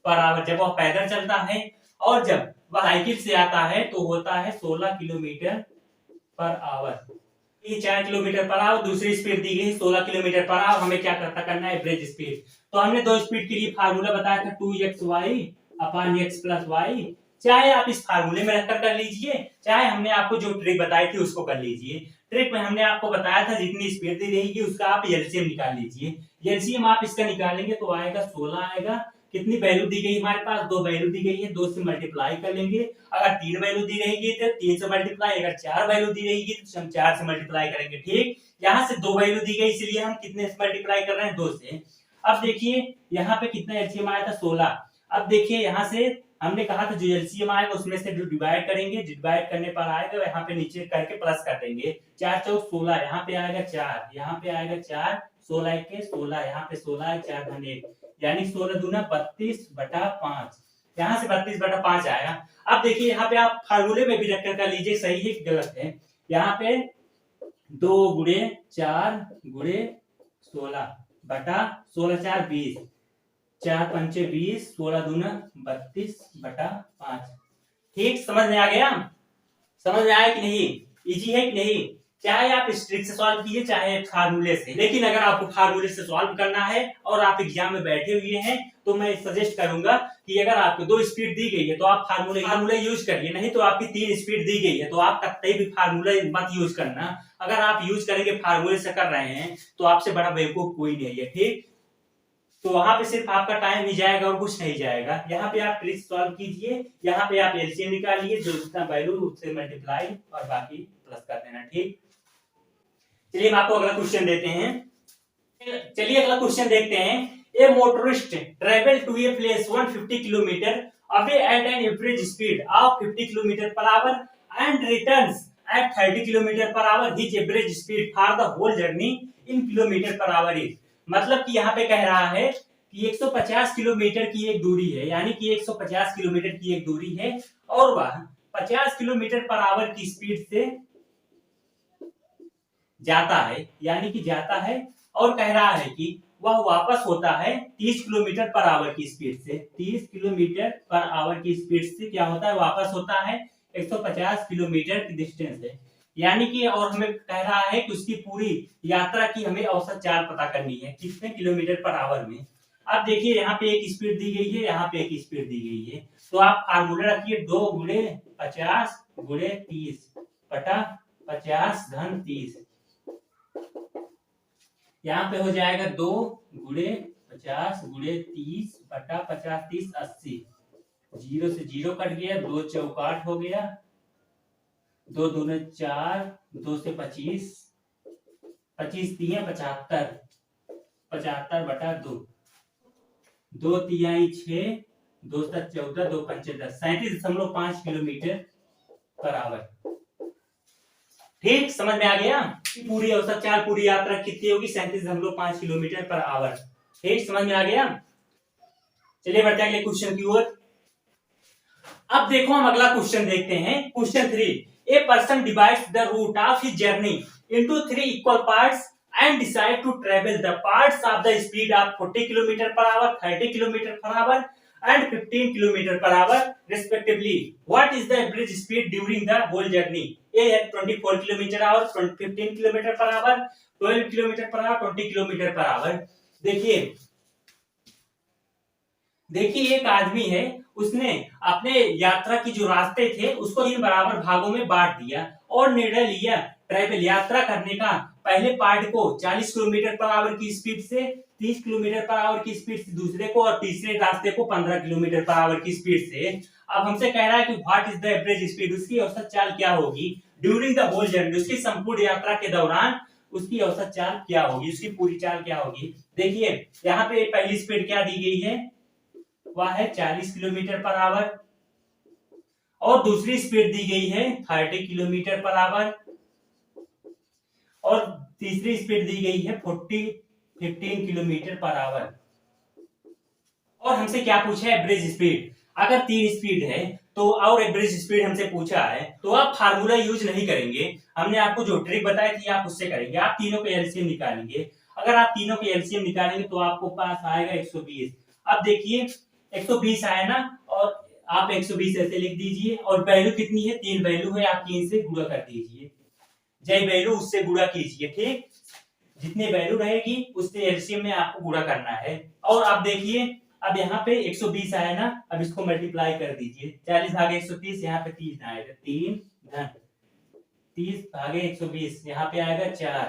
पर आवर जब वह पैदल चलता है, और जब वह साइकिल से आता है तो होता है 16 किलोमीटर पर आवर। ये 4 किलोमीटर पर आवर, दूसरी स्पीड दी गई 16 किलोमीटर पर आवर। हमें क्या करना है, एवरेज स्पीड। तो हमने दो स्पीड के लिए फार्मूला बताया था 2xy/x+y। चाहे आप इस फार्मूले में रखकर कर लीजिए, चाहे हमने आपको जो ट्रिक बताई थी उसको कर लीजिए। ट्रिक में हमने आपको बताया था जितनी स्पीड दी रहेगी उसका आप एलसीएम निकाल लीजिए। एलसीएम आप इसका निकालेंगे तो आएगा 16 आएगा। कितनी वैल्यू दी गई हमारे पास, 2 वैल्यू दी गई है, 2 से मल्टीप्लाई कर लेंगे। अगर 3 वैल्यू दी रहेगी तो 3 से मल्टीप्लाई, अगर 4 वैल्यू दी रहेगी तो हम 4 से मल्टीप्लाई करेंगे। ठीक, यहाँ से 2 वैल्यू दी गई इसलिए हम कितने से मल्टीप्लाई कर रहे हैं, 2 से। अब देखिए यहाँ पे कितना एलसीएम आया था, 16। अब देखिए यहाँ से हमने कहा था जो एलसीएम आएगा उसमें से जो डिवाइड करेंगे, डिवाइड करने पर आएगा यहाँ पे नीचे करके प्लस कर देंगे। 4 चौक 16, यहाँ पे आएगा 4, यहाँ पे आएगा 4, 16 के 16, यहाँ पे 16 4 धन 1, यानी 16 दूना 32/5। यहाँ से 32/5 आया। अब देखिए यहाँ पे आप फार्मूले में भी रखकर कर लीजिए, सही है कि गलत है। यहाँ पे 2 गुणे 4 गुणे 16/16 4 20, 4 पंचे 20, 16 दूना 32/5। ठीक, समझ में आ गया, समझ में आया कि नहीं, इजी है कि नहीं। चाहे आप इस ट्रिक से सॉल्व कीजिए चाहे फार्मूले से, लेकिन अगर आपको फार्मूले से सॉल्व करना है और आप एग्जाम में बैठे हुए हैं तो मैं सजेस्ट करूंगा कि अगर आपको 2 स्पीड दी गई है तो आप फार्मूले यूज करिए, नहीं तो आपकी 3 स्पीड दी गई है तो आप कतई भी फार्मूले मत यूज करना। अगर आप यूज करेंगे फार्मूले से कर रहे हैं तो आपसे बड़ा बेवकूफ कोई नहीं है। ठीक, तो वहां पे सिर्फ आपका टाइम ही जाएगा और कुछ नहीं जाएगा। यहाँ पे आप ट्रिक सॉल्व कीजिए, यहाँ पे आप एलसीएम निकालिए, जो जितना वैल्यू उससे मल्टीप्लाई और बाकी प्लस कर देना। ठीक, चलिए हम आपको अगला क्वेश्चन देते हैं। चलिए अगला क्वेश्चन देखते हैं। A motorist travel to a place 150 kilometre away at an average speed of 50 kilometre per hour and returns at 30 kilometre per hour. His average speed for the whole journey in kilometre per hour is. मतलब कि यहाँ पे कह रहा है कि 150 kilometre की एक दूरी है, यानी कि 150 किलोमीटर की एक दूरी है और वह 50 किलोमीटर पर आवर की स्पीड से जाता है, यानी कि जाता है, और कह रहा है कि वह वापस होता है 30 किलोमीटर पर आवर की स्पीड से। 30 किलोमीटर पर आवर की स्पीड से क्या होता है, वापस होता है 150 किलोमीटर की डिस्टेंस है, यानी कि और हमें कह रहा है कि उसकी पूरी यात्रा की हमें औसत चाल पता करनी है कितने किलोमीटर पर आवर में। अब देखिए यहाँ पे एक स्पीड दी गई है, यहाँ पे एक स्पीड दी गई है, तो आप फार्मूला रखिए 2 गुणे 50 गुणे 30/50 धन 30। यहाँ पे हो जाएगा 2 गुणे 50 गुणे 30/50 30 80। 0 से 0 कट गया, 2 चौक 8 हो गया, 2 दूने 4, 2 से 25, 25 3 75, 75/2, 2 तिहाई 6, 2 7 14, 2 पंचे 10, 37.5 किलोमीटर पर आवर। ठीक, समझ में आ गया। पूरी औसत चाल पूरी यात्रा कितनी होगी, 37.5 किलोमीटर पर आवर। ठीक, समझ में आ गया। चलिए बढ़ते हैं अगले क्वेश्चन की ओर। अब देखो हम अगला क्वेश्चन देखते हैं, question 3। A person divides the route of his journey into 3 equal parts and decide to travel the parts of the speed of 40 km per hour, 30 km per hour and 15 km per hour respectively. What is the average speed during the whole journey? A है 24 km/h, 15 km per hour, 12 kilometre per our, 20 kilometre per our. देखिए देखिए एक आदमी है, उसने अपने यात्रा की जो रास्ते थे उसको 3 बराबर भागों में बांट दिया और निर्णय लिया ट्रैवल यात्रा करने का। पहले पार्ट को 40 किलोमीटर पर आवर की स्पीड से, 30 किलोमीटर पर आवर की स्पीड से दूसरे को, और तीसरे रास्ते को 15 किलोमीटर पर आवर की स्पीड से। अब हमसे कह रहा है कि what is the average speed, उसकी औसत चाल क्या होगी ड्यूरिंग द होल जर्नी, उसकी संपूर्ण यात्रा के दौरान उसकी औसत चाल क्या होगी, उसकी पूरी चाल क्या होगी। देखिए यहाँ पे पहली स्पीड क्या दी गई है, वह है 40 किलोमीटर पर आवर, और दूसरी स्पीड दी गई है 30 किलोमीटर पर आवर, और तीसरी स्पीड दी गई है 15 किलोमीटर पर आवर। और हमसे क्या पूछा है, एवरेज स्पीड। अगर 3 स्पीड है तो और एवरेज स्पीड हमसे पूछा है तो आप फार्मूला यूज नहीं करेंगे, हमने आपको जो ट्रिक बताई थी आप उससे करेंगे। आप तीनों के एलसीएम निकालेंगे, अगर आप तीनों के एलसीएम निकालेंगे तो आपको पास आएगा 120। अब देखिए 120 आया ना, और आप 120 ऐसे लिख दीजिए, और वैल्यू कितनी है, 3 वैल्यू है, आप 3 से गुणा कर दीजिए, जय वैल्यू उससे गुणा कीजिए। ठीक, जितनी वैल्यू रहेगी उससे एलसीएम में आपको गुणा करना है। और अब देखिए अब यहाँ पे 120 आया ना, अब इसको मल्टीप्लाई कर दीजिए, 40 भागे 130, यहाँ पे 3 आएगा, 3 धन 30 भागे 120, यहाँ पे आएगा 4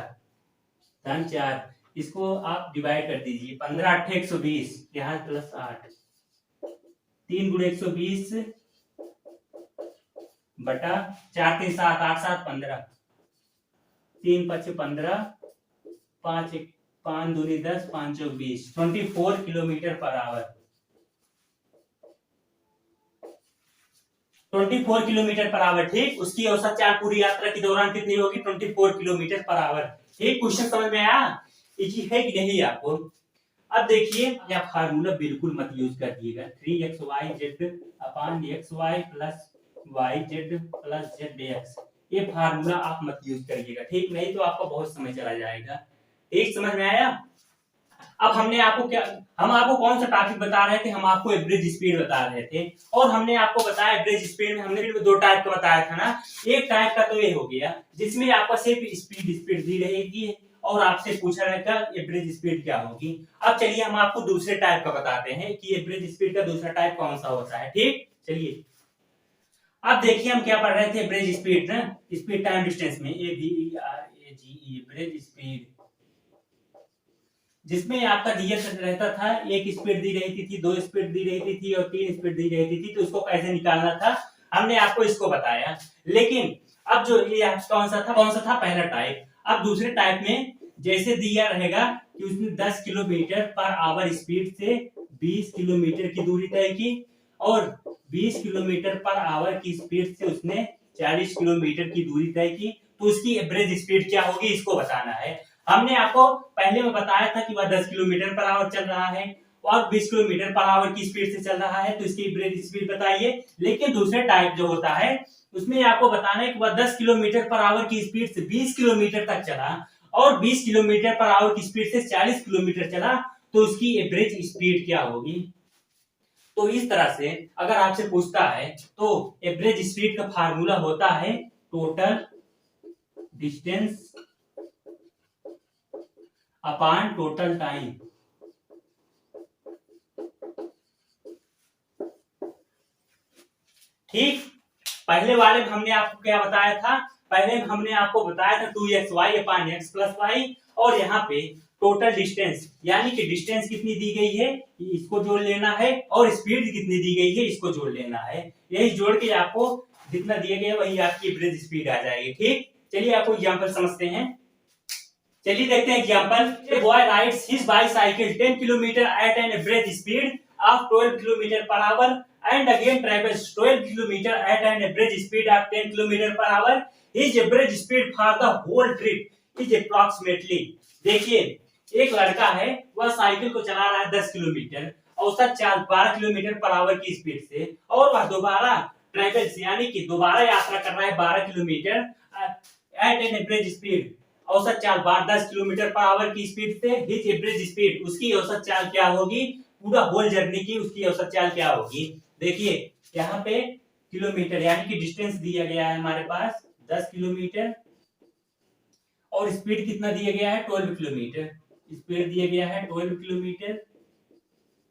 धन 4, इसको आप डिवाइड कर दीजिए, 15 8 120, यहाँ प्लस 8, 3 गुणे 120 बटा 4 3 7 8 7 15, 3 5 15, 5 5 दूनी 10, 5 चौक 20, 24 kilometre per our. 24 kilometre per our. ठीक, उसकी औसत चाल पूरी यात्रा के दौरान कितनी होगी, 24 किलोमीटर पर आवर। ठीक, क्वेश्चन समझ में आया, इजी है कि नहीं आपको। अब देखिए यह फार्मूला बिल्कुल मत यूज कर दिएगा, 3xyz अपान xy plus yz plus zx, ये फार्मूला आप मत यूज करिएगा। ठीक, नहीं तो आपका बहुत समय चला जाएगा। ठीक, समझ में आया। अब हमने आपको क्या, हम आपको कौन सा टॉपिक बता रहे थे, हम आपको एवरेज स्पीड बता रहे थे, और हमने आपको बताया एवरेज स्पीड में हमने 2 टाइप का बताया था ना। एक टाइप का तो ये हो गया जिसमें आपका सिर्फ स्पीड दी रहेगी और आपसे पूछा रहेगा एवरेज स्पीड क्या होगी। अब चलिए हम आपको दूसरे टाइप का बताते हैं कि एवरेज स्पीड का दूसरा टाइप कौन सा होता है। ठीक, चलिए अब देखिए हम क्या पढ़ रहे थे, एवरेज स्पीड ना, स्पीड टाइम डिस्टेंस में AVERAGE एवरेज स्पीड, जिसमें आपका दिया रहता था, एक स्पीड दी रहती थी, 2 स्पीड दी रहती थी और 3 स्पीड दी रहती थी, तो उसको कैसे निकालना था हमने आपको इसको बताया। लेकिन अब जो ये कौन सा था पहला टाइप। अब दूसरे टाइप में जैसे दिया रहेगा कि उसने 10 किलोमीटर पर आवर स्पीड से 20 किलोमीटर की दूरी तय की, और 20 किलोमीटर पर आवर की स्पीड से उसने 40 किलोमीटर की दूरी तय की, तो उसकी एवरेज स्पीड क्या होगी इसको बताना है। हमने आपको पहले में बताया था कि वह 10 किलोमीटर पर आवर चल रहा है और 20 किलोमीटर पर आवर की स्पीड से चल रहा है, तो इसकी एवरेज स्पीड बताइए। लेकिन दूसरे टाइप जो होता है उसमें आपको बताना है कि वह 10 किलोमीटर पर आवर की स्पीड से 20 किलोमीटर तक चला और 20 किलोमीटर पर आवर की स्पीड से 40 किलोमीटर चला, तो उसकी एवरेज स्पीड क्या होगी। तो इस तरह से अगर आपसे पूछता है तो एवरेज स्पीड का फार्मूला होता है total distance upon total time. ठीक, पहले वाले में हमने आपको क्या बताया था, पहले में हमने आपको बताया था 2xy upon x plus Y, और यहाँ पे टोटल डिस्टेंस यानी कि डिस्टेंस कितनी दी गई है इसको जोड़ लेना है, और स्पीड कितनी दी गई है इसको जोड़ लेना है। यही जोड़ के आपको जितना दिया गया वही आपकी एवरेज स्पीड आ जाएगी। ठीक, चलिए आपको एग्जांपल समझते हैं। चलिए देखते हैं example. A boy rides his bicycle 10 kilometre at an average speed of 12 kilometre per hour and again travels 12 kilometre at an average speed of 10 kilometre per hour. His average speed for the whole trip is approximately. देखिए एक लड़का है, वह cycle को चला रहा है 10 kilometre औसत चाल 12 किलोमीटर पर आवर की स्पीड से, और वह दोबारा ट्रेवल्स यानी कि दोबारा यात्रा कर रहा है 12 kilometre at an average speed, औसत चाल 10 किलोमीटर पर आवर की स्पीड से। हिज एवरेज स्पीड, उसकी औसत चाल क्या होगी, पूरा होल जर्नी की उसकी औसत चाल क्या होगी। देखिए यहाँ पे किलोमीटर यानी कि डिस्टेंस दिया गया है हमारे पास 10 किलोमीटर, और स्पीड कितना दिया गया है 12 किलोमीटर, स्पीड दिया गया है 12 किलोमीटर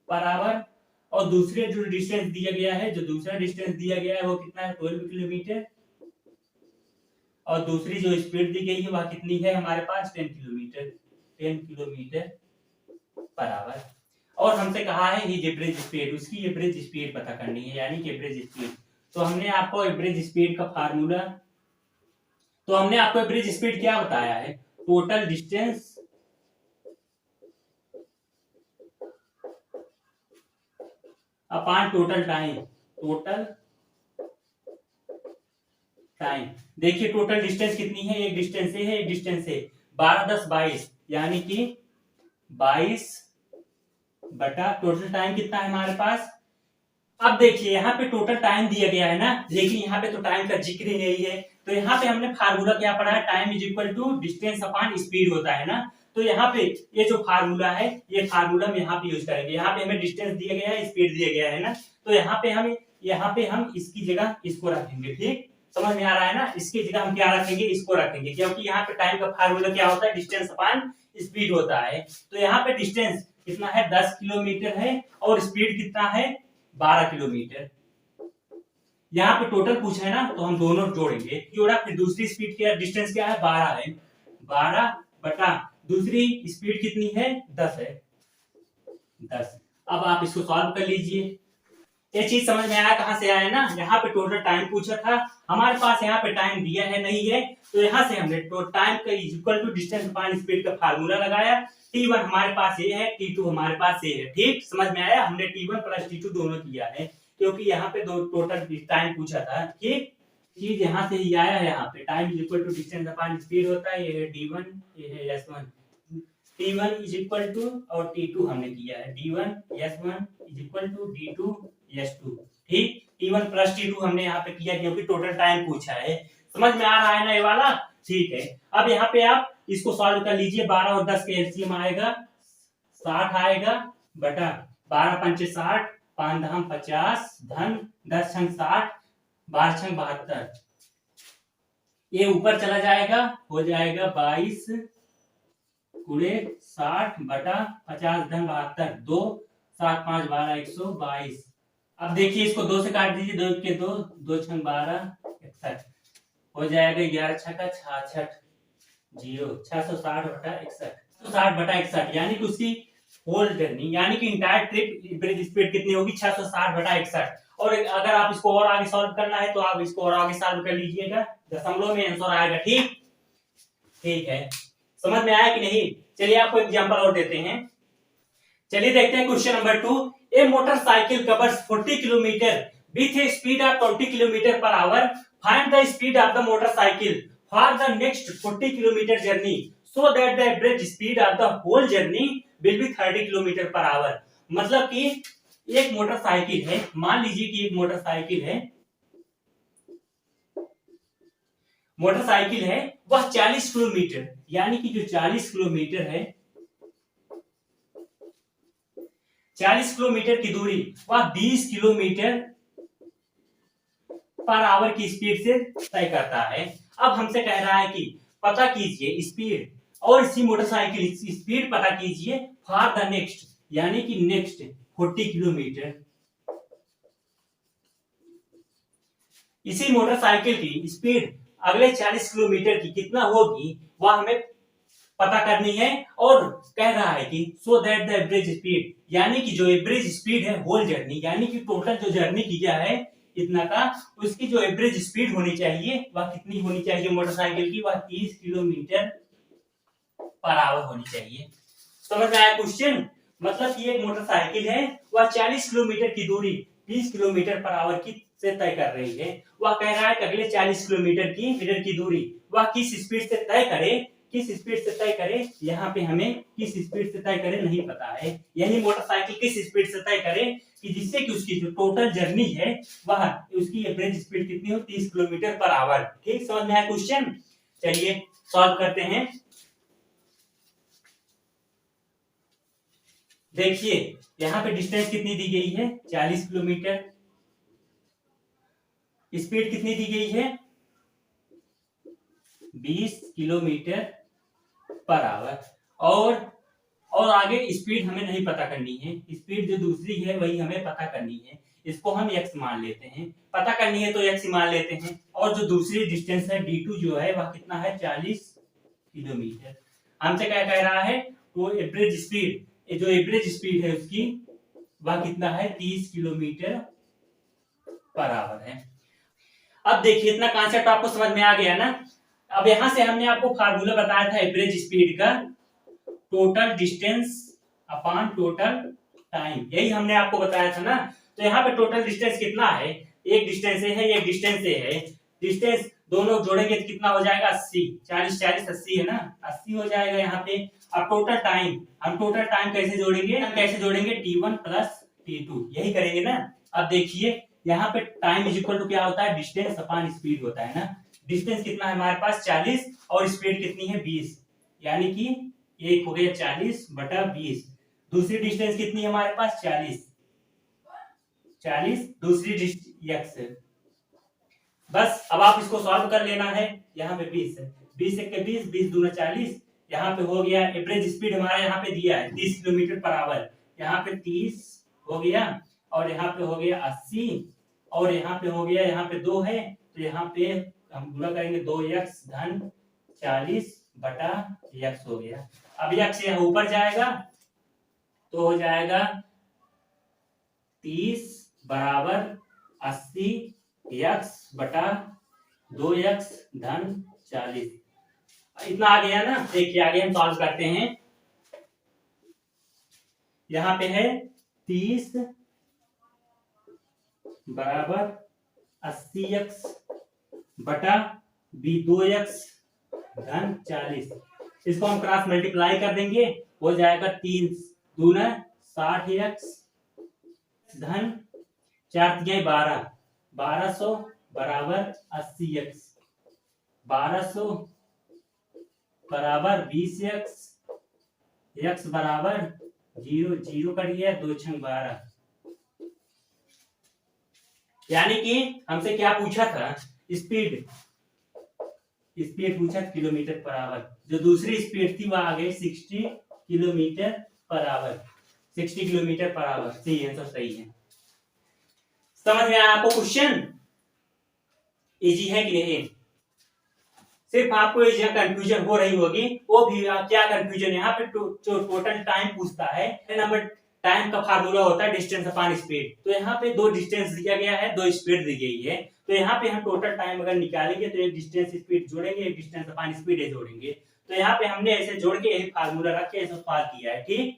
पर आवर। और दूसरे जो डिस्टेंस दिया गया है, जो दूसरा डिस्टेंस दिया गया है वो कितना है 12 किलोमीटर। और दूसरी जो स्पीड दी गई है वह कितनी है हमारे पास 10 किलोमीटर, 10 किलोमीटर पर आवर। और हमसे कहा है ये एवरेज स्पीड, उसकी एवरेज स्पीड पता करनी है, यानी कि एवरेज स्पीड। तो हमने आपको एवरेज स्पीड का फार्मूला, तो हमने आपको एवरेज स्पीड क्या बताया है, total distance upon total time, total time. देखिए टोटल डिस्टेंस कितनी है, एक डिस्टेंस से है, एक डिस्टेंस से 12 10 22, यानी कि 22 बटा टोटल टाइम कितना है हमारे पास। अब देखिए यहाँ पे टोटल टाइम दिया गया है ना, लेकिन यहाँ पे तो टाइम का जिक्र ही नहीं है। तो यहाँ पे हमने फार्मूला क्या पढ़ा है, time is equal to distance upon speed होता है ना। तो यहाँ पे ये जो फार्मूला है, ये फार्मूला हम यहाँ पे यूज करेंगे। यहाँ पे हमें डिस्टेंस दिया गया है, स्पीड दिया गया है ना, तो यहाँ पे हम इसकी जगह इसको रखेंगे। ठीक, समझ में आ रहा है ना, इसकी जगह हम क्या रखेंगे, इसको रखेंगे, क्योंकि यहाँ पे टाइम का फार्मूला क्या होता है, डिस्टेंस अपॉन स्पीड होता है। तो यहाँ पे डिस्टेंस कितना है 10 किलोमीटर है, और स्पीड कितना है 12 किलोमीटर। यहाँ पे टोटल पूछा है ना, तो हम दोनों जोड़ेंगे, जोड़ा, फिर दूसरी स्पीड क्या, डिस्टेंस क्या है 12 है, 12 बटा दूसरी स्पीड कितनी है 10 है, 10। अब आप इसको सॉल्व कर लीजिए। ये चीज समझ में आया, कहां से आया ना, यहाँ पे टोटल टाइम पूछा था, हमारे पास यहाँ पे टाइम दिया है नहीं है, तो यहाँ से हमने टाइम का equal to distance upon speed का फार्मूला लगाया। T1 हमारे पास ये है, T2 हमारे पास ये है। ठीक, समझ में आया, हमने T1 प्लस T2 दोनों किया है, क्योंकि यहाँ पे दो टोटल टाइम पूछा था। ठीक, चीज यहाँ से ही आया है, यहाँ पे time is equal to distance upon speed होता है, ये है D1, ये है S1। T1 is equal to, और T2 हमने किया है D1 S1 is equal to D2 S2। ठीक, T1 प्लस T2 हमने यहाँ पे किया, क्योंकि टोटल टाइम पूछा है। समझ में आ रहा है ना ये वाला, ठीक है। अब यहाँ पे आप इसको सॉल्व कर लीजिए, 12 और 10 के एलसीएम आएगा 60 आएगा, बटा 12 पंचे 60, 5 दहम 50, धन 10 छंग 60, 12 छंग 72, ये ऊपर चला जाएगा, हो जाएगा 22 गुणे 60 बटा 50 धन 72, 2 7 5 12 122। अब देखिए इसको 2 से काट दीजिए, 2 के 2, 2 छंग 12 61, हो जाएगा 11 छक्का 66, 0 660 बटा 61, 660 बटा 61, यानी कि उसकी होल जर्नी, यानी कि इंटायर ट्रिप एवरेज स्पीड कितनी होगी 660 बटा 61। और अगर आप इसको और आगे सॉल्व करना है तो आप इसको और आगे सॉल्व कर लीजिएगा, दशमलव में आंसर आएगा। ठीक, ठीक है, समझ में आया कि नहीं। चलिए आपको एग्जांपल और देते हैं, चलिए देखते हैं question number 2। A motorcycle covers 40 kilometre with a speed of 20 kilometre per hour, find the speed of the motorcycle for the next 40 kilometre journey so that the average speed of the whole journey will be 30 kilometre per hour. मतलब कि एक motorcycle है, मान लीजिए कि एक motorcycle है, वह 40 किलोमीटर, यानी कि जो 40 किलोमीटर है, 40 किलोमीटर की दूरी वह 20 किलोमीटर पर आवर की स्पीड से तय करता है। अब हमसे कह रहा है कि पता कीजिए स्पीड, और इसी मोटरसाइकिल की स्पीड पता कीजिए फॉर द नेक्स्ट, यानी कि नेक्स्ट 40 किलोमीटर। इसी मोटरसाइकिल की स्पीड अगले 40 किलोमीटर की कितना होगी वह हमें पता करनी है। और कह रहा है कि सो दैट द एवरेज स्पीड, यानी कि जो एवरेज स्पीड है होल जर्नी, यानी कि टोटल जो जर्नी किया है इतना का, उसकी जो एवरेज स्पीड होनी चाहिए वह कितनी होनी चाहिए मोटरसाइकिल की, वह 30 किलोमीटर पर आवर होनी चाहिए। समझ में आया क्वेश्चन। मतलब कि एक मोटरसाइकिल है, वह 40 किलोमीटर की दूरी 20 किलोमीटर पर आवर की से तय कर रही है। वह कह रहा है कि अगले 40 किलोमीटर की दूरी वह किस स्पीड से तय करे, किस स्पीड से तय करे, यहाँ पे हमें किस स्पीड से तय करे नहीं पता है। यही मोटरसाइकिल किस स्पीड से तय करे कि जिससे कि उसकी जो टोटल जर्नी है वह उसकी एवरेज स्पीड कितनी हो 30 किलोमीटर पर आवर। ठीक, समझ में आया क्वेश्चन। चलिए सॉल्व करते हैं। देखिए यहाँ पे डिस्टेंस कितनी दी गई है 40 किलोमीटर, स्पीड कितनी दी गई है 20 किलोमीटर पर आवर। और आगे स्पीड हमें नहीं पता करनी है, स्पीड जो दूसरी है वही हमें पता करनी है, इसको हम x मान लेते हैं, पता करनी है तो x ही मान लेते हैं। और जो दूसरी डिस्टेंस है d2 जो है वह कितना है 40 किलोमीटर। हमसे क्या कह रहा है, तो एवरेज स्पीड, जो एवरेज स्पीड है उसकी वह कितना है 30 किलोमीटर पर आवर है। अब देखिए इतना कॉन्सेप्ट आपको समझ में आ गया ना। अब यहां से हमने आपको फार्मूला बताया था एवरेज स्पीड का, total distance upon total time, यही हमने आपको बताया था ना। तो यहाँ पे टोटल डिस्टेंस कितना है, एक डिस्टेंस से है एक डिस्टेंस से है, डिस्टेंस दोनों जोड़ेंगे तो कितना हो जाएगा 80, 40 40 80 है ना, 80 हो जाएगा यहाँ पे। अब टोटल टाइम, हम टोटल टाइम कैसे जोड़ेंगे, हम कैसे जोड़ेंगे T1 प्लस T2, यही करेंगे ना। अब देखिए यहाँ पे टाइम इज इक्वल टू क्या होता है, डिस्टेंस अपॉन स्पीड होता है ना। डिस्टेंस कितना है हमारे पास 40 और स्पीड कितनी है 20, यानी कि एक हो गया 40 बटा 20। दूसरी डिस्टेंस कितनी है हमारे पास 40 दूसरी x है। बस अब आप इसको सॉल्व कर लेना है। यहाँ पे 20 है, 20 एक 20, 20 दूना 40, यहाँ पे हो गया एवरेज स्पीड हमारा यहाँ पे दिया है 30 किलोमीटर पर आवर, यहाँ पे 30 हो गया और यहाँ पे हो गया 80 और यहाँ पे हो गया, यहाँ पे 2 है तो यहाँ पे हम गुणा करेंगे 2x धन 40 बटा x हो गया। अब x यहाँ ऊपर जाएगा तो हो जाएगा 30 बराबर 80 x बटा 2x धन 40। इतना आ गया ना। देखिए आगे हम सॉल्व करते हैं। यहाँ पे है 30 बराबर 80x बटा 2x धन 40, इसको हम क्रॉस मल्टीप्लाई कर देंगे, हो जाएगा 3 दूना 60x धन 4 तिहाई 12, 1200 बराबर 80x, 1200 बराबर 20x, x बराबर 0, 0 कर दिया 2 छंग 12। यानी कि हमसे क्या पूछा था, स्पीड पूछा किलोमीटर पर आवर, जो दूसरी स्पीड थी वह आ गई 60 kilometre per our, 60 kilometre per our. सही आंसर सही है। समझ में आया आपको क्वेश्चन? इजी है कि नहीं? सिर्फ आपको यहाँ कंफ्यूजन हो रही होगी, वो भी क्या कंफ्यूजन, यहाँ पे जो टोटल टाइम पूछता है, नंबर टाइम का फार्मूला होता है डिस्टेंस अपॉन स्पीड। तो यहाँ पे दो डिस्टेंस दिया गया है, दो स्पीड दी गई है, तो यहाँ पे हम टोटल टाइम अगर निकालेंगे तो एक डिस्टेंस स्पीड जोड़ेंगे, एक डिस्टेंस अपॉन स्पीड जोड़ेंगे। तो यहाँ पे हमने ऐसे जोड़ के यही फार्मूला रख के ऐसे सॉल्व किया है। ठीक,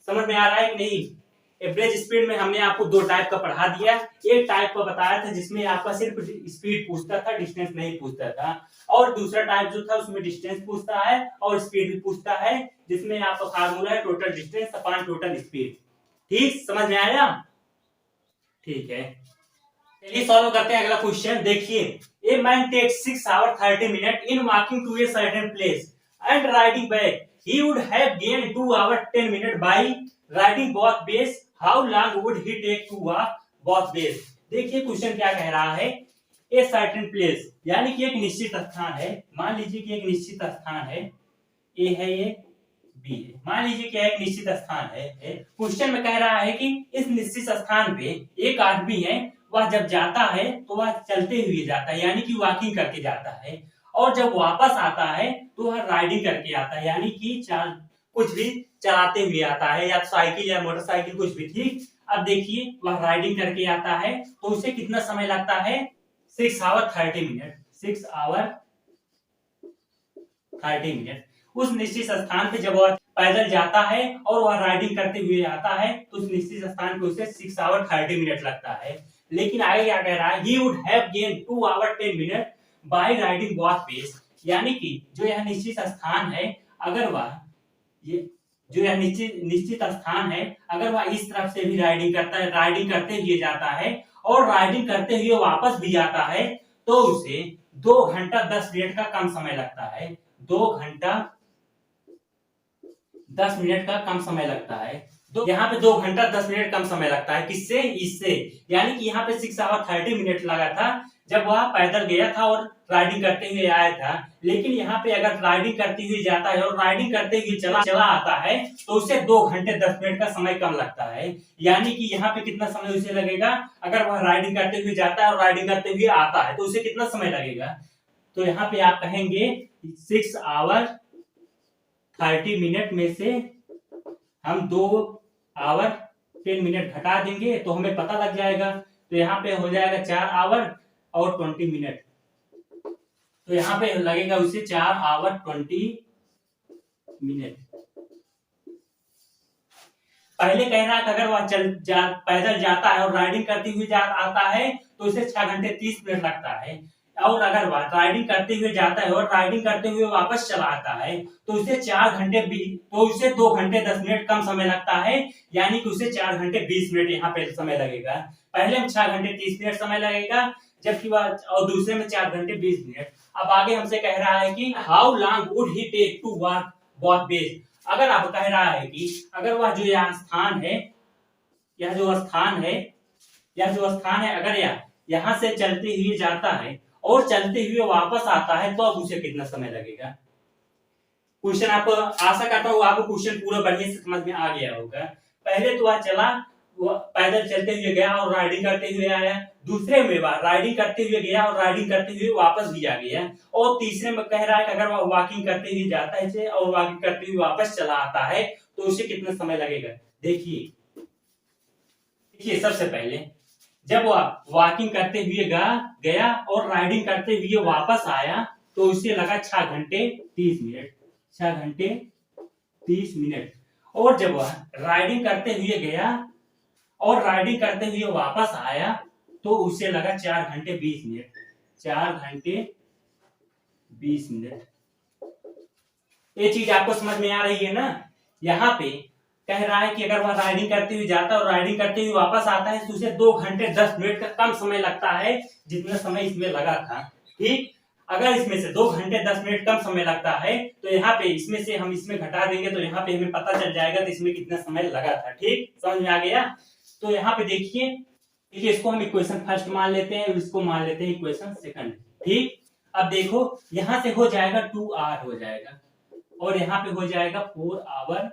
समझ में आ रहा है कि नहीं? एवरेज स्पीड में हमने आपको दो टाइप का पढ़ा दिया। एक टाइप का बताया था जिसमें आपका सिर्फ स्पीड पूछता था, डिस्टेंस नहीं पूछता था, और दूसरा टाइप जो था उसमें डिस्टेंस पूछता है और स्पीड भी पूछता है, जिसमें आपका फार्मूला है total distance upon total speed. ठीक, समझ में आया? ठीक है, चलिए सॉल्व करते हैं अगला क्वेश्चन। देखिए, a man takes 6 hours 30 minutes in walking to a certain place and riding back, he would have gained 2 hours 10 minutes by riding both ways. How long would he take to walk both ways? देखिए question क्या कह रहा है, ए certain place यानी कि एक निश्चित स्थान है, मान लीजिए कि एक निश्चित स्थान है, ए है ये बी है, मान लीजिए कि एक निश्चित स्थान है। क्वेश्चन में कह रहा है कि इस निश्चित स्थान पे एक आदमी है, वह जब जाता है तो वह चलते हुए जाता है, यानी कि वॉकिंग करके जाता है, और जब वापस आता है तो वह राइडिंग करके आता है, यानी कि कुछ भी चलाते हुए आता है, या साइकिल या मोटरसाइकिल कुछ भी। ठीक, अब देखिए वह राइडिंग करके आता है तो उसे कितना समय लगता है, 6 hours 30 minutes, 6 hours 30 minutes। उस निश्चित स्थान पे जब वह पैदल जाता है और वह राइडिंग करते हुए आता है तो उस निश्चित स्थान पे उसे 6 hours 30 minutes लगता है। लेकिन आगे क्या कह रहा है, he would have gained 2 hours 10 minutes by riding both ways, यानी कि जो यह निश्चित स्थान है, अगर वह ये जो यह निश्चित स्थान है, अगर वह इस तरफ से भी राइडिंग करता है, राइडिंग करते हुए जाता है और राइडिंग करते हुए वापस भी आता है, तो उसे 2 घंटा 10 मिनट का कम समय लगता है, 2 घंटा 10 मिनट का कम समय लगता है। यहाँ पे 2 घंटा 10 मिनट कम समय लगता है, किससे? इससे, यानी कि यहाँ पे 6 hours 30 minutes लगा था, जब वह पैदल गया था और राइडिंग करते हुए आया था। लेकिन यहाँ पे अगर राइडिंग करते हुए जाता है और राइडिंग करते हुए चला आता है तो उसे 2 घंटे 10 मिनट का समय कम लगता है। यानी कि यहाँ पे कितना समय उसे लगेगा, अगर वह राइडिंग करते हुए जाता है और राइडिंग करते हुए आता है तो उसे कितना समय लगेगा। तो यहाँ पे आप कहेंगे 6 आवर 30 मिनट में से हम 2 आवर 10 मिनट घटा देंगे तो हमें पता लग जाएगा। तो यहाँ पे हो जाएगा 4 आवर और 20 मिनट। तो यहाँ पे लगेगा उसे 4 आवर 20 मिनट। पहले कह रहा है कि अगर वह पैदल जाता है और राइडिंग करते हुए आता है तो उसे 6 घंटे 30 मिनट लगता है। और अगर वह राइडिंग करते हुए जाता है और राइडिंग करते हुए वापस चला आता है तो उसे 2 घंटे 10 मिनट कम समय लगता है। यानी कि उसे 4 घंटे 20 मिनट यहाँ पे समय लगेगा। पहले में 6 घंटे 30 मिनट समय लगेगा, जबकि और दूसरे में 4 घंटे 20 मिनट। अब आगे हमसे कह रहा है कि how long would he take to walk both ways. अगर आप कह रहा है कि अगर वह जो यहाँ स्थान है, यह जो स्थान है अगर यहाँ से चलते हुए जाता है और चलते हुए वापस आता है तो अब उसे कितना समय लगेगा। क्वेश्चन आपको आशा करता हूँ आपको क्वेश्चन पूरा बढ़िया से समझ में आ गया होगा। पहले तो वह चला, वो पैदल चलते हुए गया और राइडिंग करते हुए आया। दूसरे में वह राइडिंग करते हुए गया और राइडिंग करते हुए वापस भी आ गया। और तीसरे में कह रहा है कि अगर वह वॉकिंग करते हुए जाता है और वॉकिंग करते हुए वापस चला आता है तो उसे कितना समय लगेगा। देखिए सबसे पहले जब वह वॉकिंग करते हुए गया और राइडिंग करते हुए वापस आया तो उसे लगा 6 घंटे 30 मिनट। 6 घंटे 30 मिनट। और जब वह राइडिंग करते हुए गया और राइडिंग करते हुए वापस आया तो उसे लगा 4 घंटे 20 मिनट। 4 घंटे 20 मिनट। ये चीज आपको समझ में आ रही है ना। यहाँ पे कह रहा है कि अगर वह राइडिंग करते हुए जाता है और राइडिंग करते हुए वापस आता है तो उसे 2 घंटे 10 मिनट का कम समय लगता है जितना समय इसमें लगा था। ठीक, अगर इसमें से 2 घंटे 10 मिनट कम समय लगता है तो यहाँ पे इसमें से हम इसमें घटा देंगे तो यहाँ पे हमें पता चल जाएगा तो इसमें कितना समय लगा था। ठीक, समझ में आ गया। तो यहाँ पे देखिए इसको हम इक्वेशन फर्स्ट मान लेते हैं, इसको मान लेते हैं इक्वेशन सेकंड। ठीक, अब देखो यहाँ से हो जाएगा 2 आवर हो जाएगा और यहाँ पे हो जाएगा 4 आवर।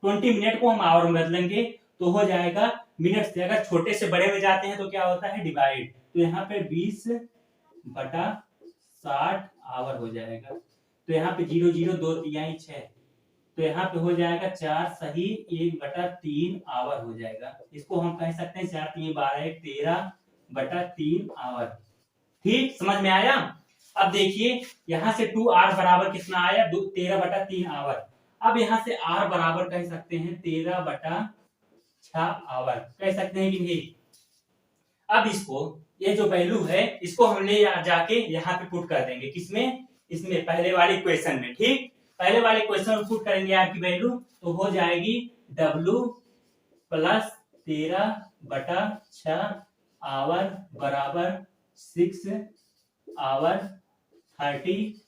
20 मिनट को हम आवर में बदलेंगे तो हो जाएगा मिनट से। अगर छोटे से बड़े में जाते हैं तो क्या होता है डिवाइड। तो यहाँ पे 20/60 आवर हो जाएगा। तो यहाँ पे 0 0 2 तिहाई 6। तो यहाँ पे हो जाएगा 4 सही 1/3 आवर हो जाएगा। इसको हम कह सकते हैं 4 3 12 13/3 आवर। ठीक, समझ में आया। अब देखिए यहाँ से 2 आवर बराबर कितना आया 13/3 आवर। अब यहाँ से r बराबर कह सकते हैं 13/6 आवर कह सकते हैं कि नहीं। अब इसको ये जो वैल्यू है इसको हम ले जाके यहाँ पे पुट कर देंगे। किसमें, इसमें पहले वाले इक्वेशन में। ठीक, पहले वाले इक्वेशन में पुट करेंगे r की वैल्यू तो हो जाएगी w प्लस 13/6 आवर बराबर 6 आवर 30।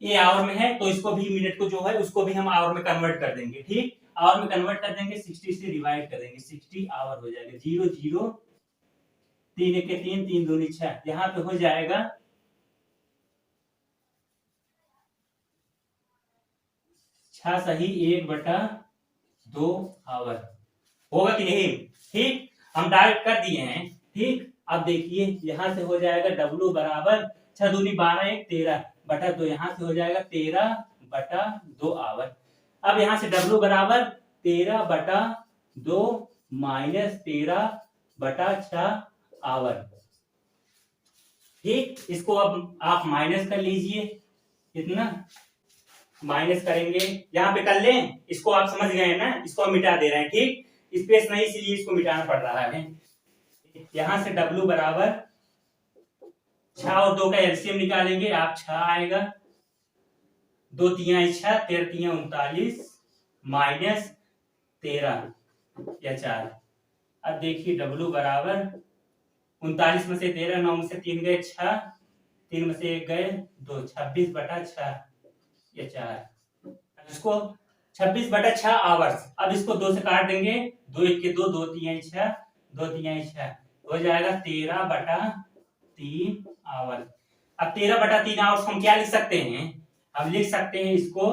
ये आवर में है तो इसको भी मिनट को जो है उसको भी हम आवर में कन्वर्ट कर देंगे। ठीक, आवर में कन्वर्ट कर देंगे 60 से डिवाइड कर देंगे 60 आवर हो जाएगा। 0 0 3 1 3 3 2 6। यहाँ पे हो जाएगा 6 सही 1/2 आवर होगा कि नहीं। ठीक, हम डायरेक्ट कर दिए हैं। ठीक, अब देखिए यहाँ से हो जाएगा w बराबर 6 दूनी 12 1 13/2। यहाँ से हो जाएगा 13/2 आवर। अब यहाँ से w बराबर 13/2 माइनस 13/6 आवर। ठीक, इसको अब आप माइनस कर लीजिए। कितना माइनस करेंगे यहाँ पे कर लें, इसको आप समझ गए ना, इसको हम मिटा दे रहे हैं। ठीक, स्पेस नहीं इसलिए इसको मिटाना पड़ रहा है। यहाँ से w बराबर 6 और 2 का एलसीएम निकालेंगे आप 6 आएगा। 2 तिहाई 6 13 तिहाई 39 माइनस 13 या 4। अब देखिए w बराबर 39 में से 13 9 में से 3 गए 6 3 में से 1 गए 2 26/6 या 4। इसको 26/6 आवर्स। अब इसको 2 से काट देंगे 2 1 के 2 2 तिहाई 6 2 तिहाई 6 हो जाएगा 13/3 3 आवर। अब 13/3 आवर्स हम क्या लिख सकते हैं, अब लिख सकते हैं इसको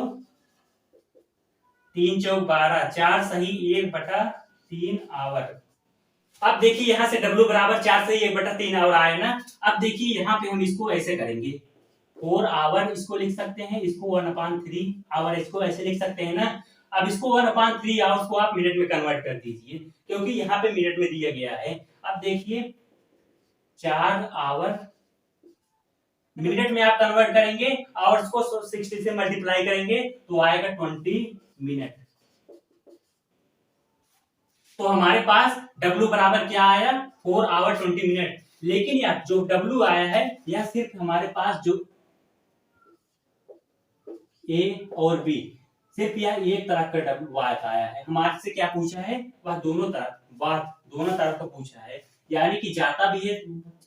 3 चौक 12, 4 सही 1/3 आवर। अब देखिए यहां से W बराबर 4 सही 1/3 आवर आए ना। अब देखिए यहाँ पे हम इसको ऐसे करेंगे 4 आवर इसको लिख सकते हैं, इसको 1/3 आवर इसको ऐसे लिख सकते हैं ना। अब इसको 1/3 आवर्स को आप मिनट में कन्वर्ट कर दीजिए, क्योंकि यहाँ पे मिनट में दिया गया है। अब देखिए 4 आवर मिनट में आप कन्वर्ट करेंगे, आवर्स को 60 से मल्टीप्लाई करेंगे तो आएगा 20 मिनट। तो हमारे पास W बराबर क्या आया 4 आवर 20 मिनट। लेकिन यार जो W आया है यह सिर्फ हमारे पास जो A और B सिर्फ यह एक तरफ का W आया है। हमारे से क्या पूछा है, वह दोनों तरफ का पूछा है, यानी कि जाता भी है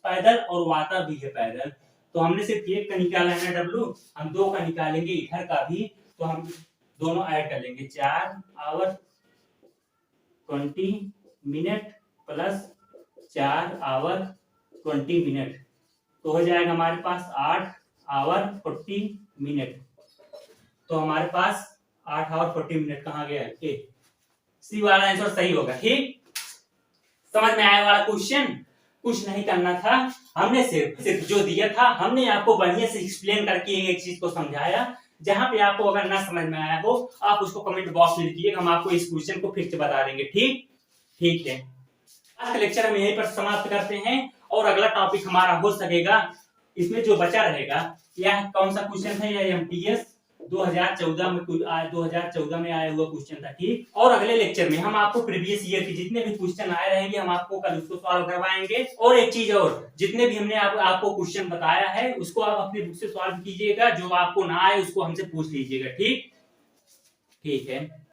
पैदल और वाता भी है पैदल। तो हमने सिर्फ एक का निकाला है ना W, हम 2 का निकालेंगे इधर का भी, तो हम दोनों ऐड कर लेंगे 4 hour 20 minute plus 4 hour 20 minute, तो हो जाएगा हमारे पास 8 आवर 40 मिनट। तो हमारे पास 8 आवर 40 मिनट कहाँ गया, ए सी वाला आंसर सही होगा। ठीक, समझ में आया वाला क्वेश्चन। कुछ नहीं करना था, हमने सिर्फ जो दिया था हमने आपको बढ़िया से एक्सप्लेन करके एक चीज को समझाया। जहां पे आपको अगर ना समझ में आया हो आप उसको कमेंट बॉक्स में लिखिएगा, हम आपको इस क्वेश्चन को फिर से बता देंगे। ठीक है, आज का लेक्चर हम यहीं पर समाप्त करते हैं और अगला टॉपिक हमारा हो सकेगा इसमें जो बचा रहेगा। यह कौन सा क्वेश्चन था, यह MTS 2014 में आया हुआ क्वेश्चन था। ठीक, और अगले लेक्चर में हम आपको प्रीवियस ईयर के जितने भी क्वेश्चन आए रहेंगे हम आपको कल उसको सॉल्व करवाएंगे। और एक चीज और, जितने भी हमने आपको क्वेश्चन बताया है उसको आप अपनी बुक से सॉल्व कीजिएगा, जो आपको ना आए उसको हमसे पूछ लीजिएगा। ठीक है।